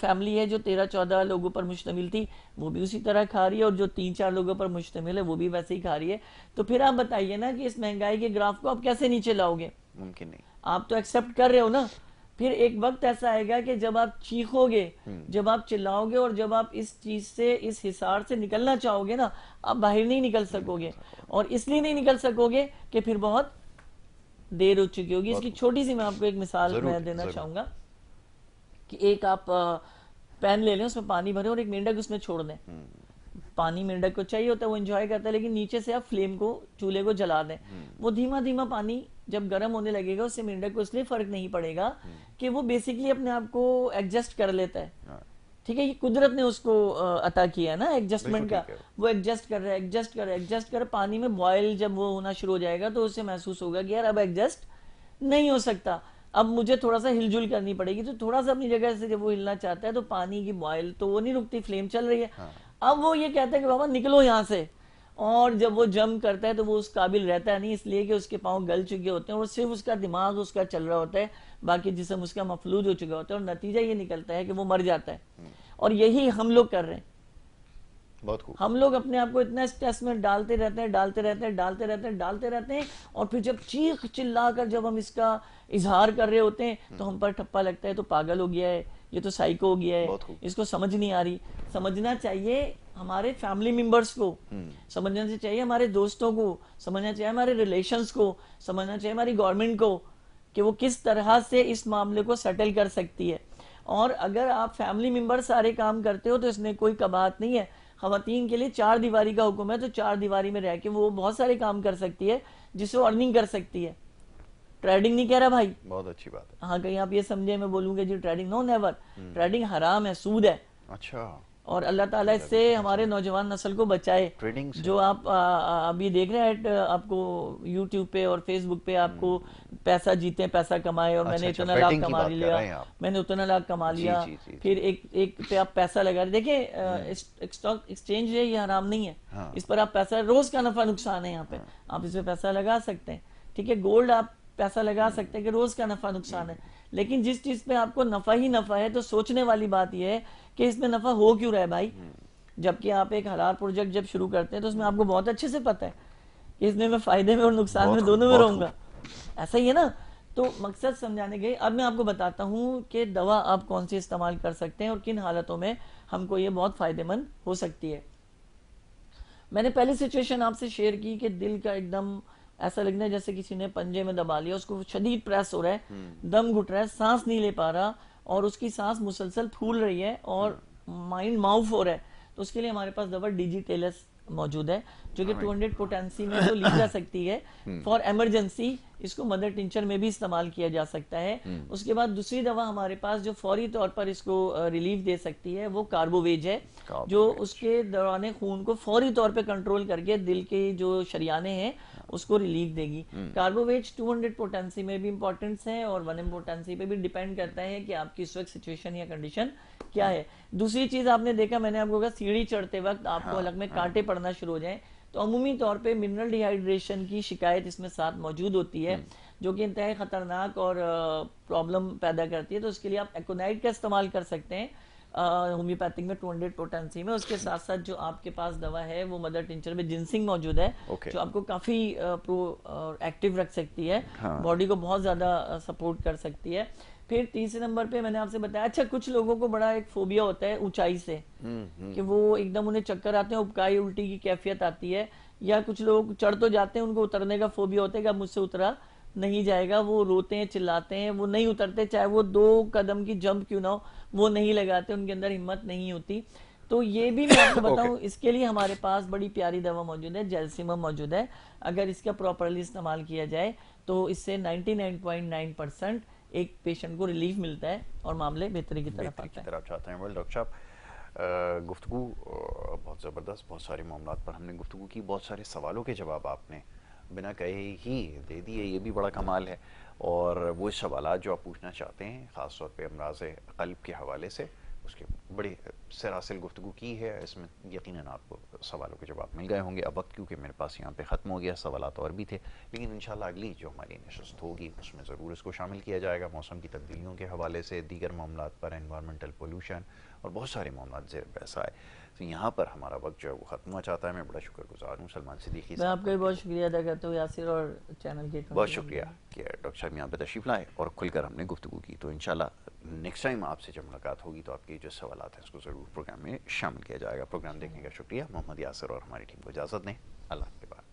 فیملی ہے جو 13-14 لوگوں پر مشتمل تھی وہ بھی اسی طرح کھا رہی ہے, اور جو 3-4 لوگوں پر مشتمل ہے وہ بھی ویسے ہی کھا رہی ہے. تو پھر آپ بتائیے نا کہ اس مہنگائی کے گراف کو آپ کیسے نیچے لاؤ گے؟ ممکن نہیں. آپ تو ایکسیپٹ کر رہے ہو نا. پھر ایک وقت ایسا آئے گا کہ جب آپ چیخو گے, جب آپ چلاؤ گے, اور جب آپ اس چیز سے, اس حصار سے نکلنا چاہو گے نا, آپ باہر نہیں نکل سکو گے. اور اس لیے نہیں نکل سکو گے کہ پھر بہت دیر ہو چکی ہوگی. اس کی چھوٹی سی میں آپ کو ایک مثال میں دینا چاہوں گا کہ ایک آپ پین لے لیں, اس میں پانی بھریں اور ایک مینڈک اس میں چھوڑ دیں. پانی مینڈک کو چاہیے ہوتا ہے, وہ انجوائے کرتا ہے, لیکن نیچے سے آپ فلیم کو, چولہے کو جلا دیں. وہ دھیما دھیما پانی جب گرم ہونے لگے گا, اس سے مینڈک کو اس لیے فرق نہیں پڑے گا کہ وہ بیسیکلی اپنے آپ کو ایڈجسٹ کر لیتا ہے. ٹھیک ہے, یہ قدرت نے اس کو عطا کیا ہے نا ایڈجسٹمنٹ کا, وہ ایڈجسٹ کر رہا ہے, ایڈجسٹ کر پانی میں بوائل جب وہ ہونا شروع ہو جائے گا تو اسے محسوس ہوگا کہ یار اب ایڈجسٹ نہیں ہو سکتا, اب مجھے تھوڑا سا ہل جل کرنی پڑے گی. تو تھوڑا سا اپنی جگہ سے جب وہ ہلنا چاہتا ہے تو پانی کی بوائل تو وہ نہیں رکتی, فلیم چل رہی ہے. اب وہ یہ کہتا ہے کہ بابا نکلو یہاں سے, اور جب وہ جم کرتا ہے تو وہ اس قابل رہتا ہے نہیں, اس لیے کہ اس کے پاؤں گل چکے ہوتے ہیں اور صرف اس کا دماغ اس کا چل رہا ہوتا ہے, باقی جسم اس کا مفلوج ہو چکا ہوتا ہے, اور نتیجہ یہ نکلتا ہے کہ وہ مر جاتا ہے. اور یہی ہم لوگ کر رہے ہیں. ہم لوگ اپنے آپ کو اتنا اسٹریس میں ڈالتے رہتے ہیں, اور پھر جب چیخ چلا کر جب ہم اس کا اظہار کر رہے ہوتے ہیں تو ہم پر ٹھپا لگتا ہے, تو پاگل ہو گیا ہے, یہ تو سائیکو ہو گیا ہے, اس کو سمجھ نہیں آ رہی. سمجھنا چاہیے ہمارے فیملی ممبرز کو, سمجھنا چاہیے ہمارے دوستوں کو, سمجھنا چاہیے ہمارے ریلیشنز کو, سمجھنا چاہیے ہماری گورنمنٹ کو کہ وہ کس طرح سے اس معاملے کو سیٹل کر سکتی ہے. اور اگر آپ فیملی ممبر سارے کام کرتے ہو تو اس میں کوئی کباہت نہیں ہے. خواتین کے لیے 4 دیواری کا حکم ہے، تو 4 دیواری میں رہ کے وہ بہت سارے کام کر سکتی ہے جس سے وہ ارننگ کر سکتی ہے. ٹریڈنگ نہیں کہہ رہا بھائی، بہت اچھی بات ہے. ہاں کہیں آپ یہ سمجھے میں بولوں گے جی ٹریڈنگ، نو نیور. ٹریڈنگ حرام ہے، سود ہے. اچھا. اور اللہ تعالیٰ اس سے ہمارے نوجوان نسل کو بچائے. جو آپ ابھی دیکھ رہے ہیں آپ کو یوٹیوب پہ اور فیس بک پہ آپ کو پیسہ جیتے پیسہ کمائے، اور میں نے اتنا لاکھ کما لیا، میں نے اتنا لاکھ کما لیا، پھر ایک پہ آپ پیسہ لگا رہے. دیکھیں اسٹاک ایکسچینج ہے، یہ حرام نہیں ہے، اس پر آپ پیسہ، روز کا نفع نقصان ہے یہاں پہ، آپ اس پہ پیسہ لگا سکتے ہیں. ٹھیک ہے، گولڈ آپ پیسہ لگا سکتے ہیں کہ روز کا نفع نقصان ہے. لیکن جس چیز پہ آپ کو نفع ہی نفع ہے تو سوچنے والی بات یہ ہے کہ اس میں نفع ہو کیوں رہا ہے بھائی. جبکہ آپ ایک حلال پروجیکٹ جب شروع کرتے ہیں تو اس میں آپ کو بہت اچھے سے پتہ ہے کہ اس میں فائدے میں اور نقصان میں دونوں میں رہوں گا. ایسا ہی ہے نا. تو مقصد سمجھانے گئے. اب میں آپ کو بتاتا ہوں کہ دوا آپ کون سی استعمال کر سکتے ہیں اور کن حالتوں میں ہم کو یہ بہت فائدے مند ہو سکتی ہے. میں نے پہلی سچویشن آپ سے شیئر کی کہ دل کا ایک دم ایسا لگنا ہے جیسے کسی نے پنجے میں دبا لیا، اس کو شدید پریس ہو رہا ہے، دم گھٹ رہا ہے، سانس نہیں لے پا رہا، اور اس کی سانس مسلسل پھول رہی ہے اور مائنڈ معاف ہو رہا ہے. تو اس کے لیے ہمارے پاس دوا ڈیجیٹیلس موجود ہے جو کہ 200 پوٹینسی میں تو لی جا سکتی ہے. فار ایمرجنسی اس کو مدر ٹنچر میں بھی استعمال کیا جا سکتا ہے. اس کے بعد دوسری دوا ہمارے پاس جو فوری طور پر اس کو ریلیف دے سکتی ہے وہ کاربوویج ہے، جو اس کے دوران خون کو فوری طور پہ کنٹرول کر کے دل کے جو شریانے ہیں اس کو ریلیف دے گی. کاربوویج 200 پوٹینسی میں بھی امپورٹنس ہے اور 1 پوٹینسی پہ بھی ڈیپینڈ کرتا ہے کہ آپ کی اس وقت سچویشن یا کنڈیشن کیا ہے. دوسری چیز آپ نے دیکھا، میں نے آپ کو کہا سیڑھی چڑھتے وقت آپ کو حلق میں کانٹے پڑنا شروع ہو جائیں تو عمومی طور پہ منرل ڈی ہائیڈریشن کی شکایت اس میں ساتھ موجود ہوتی ہے جو کہ انتہائی خطرناک اور پرابلم پیدا کرتی ہے. تو اس کے لیے آپ ایکونائٹ کا استعمال کر سکتے ہیں ہومیوپیتھک میں 200 پوٹینسی میں. اس کے ساتھ ساتھ جو آپ کے پاس دوا ہے وہ مدر ٹنچر میں جنسنگ موجود ہے جو آپ کو کافی ایکٹیو رکھ سکتی ہے، باڈی کو بہت زیادہ سپورٹ کر سکتی ہے. پھر تیسرے نمبر پہ میں نے آپ سے بتایا، اچھا کچھ لوگوں کو بڑا ایک فوبیا ہوتا ہے اونچائی سے، کہ وہ ایک دم انہیں چکر آتے ہیں، ابکائی الٹی کی کیفیت آتی ہے، یا کچھ لوگ چڑھ تو جاتے ہیں ان کو اترنے کا فوبیا ہوتا ہے کہ اب مجھ سے اترا نہیں جائے گا، وہ روتے ہیں چلاتے ہیں، وہ نہیں اترتے چاہے وہ 2 قدم کی جمپ کیوں نہ ہو وہ نہیں لگاتے، ان کے اندر ہمت نہیں ہوتی. تو یہ بھی میں آپ کو بتاؤں اس کے لیے ہمارے پاس بڑی پیاری دوا موجود ہے، جیلسیمم موجود ہے. اگر اس کا پراپرلی استعمال کیا جائے تو اس سے 99.9% ایک پیشنٹ کو ریلیف ملتا ہے اور معاملے بہتری کی طرف چاہتے ہیں. ڈاکٹر صاحب گفتگو بہت زبردست، بہت سارے معاملات پر ہم نے گفتگو کی، بہت سارے سوالوں کے جواب آپ نے بنا کہے ہی دے دیے، یہ بھی بڑا کمال ہے. اور وہ سوالات جو آپ پوچھنا چاہتے ہیں خاص طور پہ امراض قلب کے حوالے سے، اس کی بڑی سراسر گفتگو کی ہے، اس میں یقیناً آپ کو سوالوں کے جواب مل گئے ہوں گے. اب وقت کیونکہ میرے پاس یہاں پہ ختم ہو گیا، سوالات اور بھی تھے، لیکن انشاءاللہ اگلی جو ہماری نشست ہوگی اس میں ضرور اس کو شامل کیا جائے گا. موسم کی تبدیلیوں کے حوالے سے، دیگر معاملات پر، انوائرمنٹل پولوشن اور بہت سارے معاملات زیر بحث آئے. تو یہاں پر ہمارا وقت جو ہے وہ ختم ہوا چاہتا ہے. میں بڑا شکر گزار ہوں سلمان صدیقی میں آپ کا بہت شکریہ ادا کرتا ہوں یاسر اور چینل کے بہت شکریہ کہ ڈاکٹر صاحب یہاں پہ تشریف لائے اور کھل کر ہم نے گفتگو کی. تو انشاءاللہ نیکسٹ ٹائم آپ سے جب ملاقات ہوگی تو آپ کے جو سوالات ہیں اس کو ضرور پروگرام میں شامل کیا جائے گا. پروگرام دیکھنے کا شکریہ. محمد یاسر اور ہماری ٹیم کو اجازت دیں. اللہ کے بعد.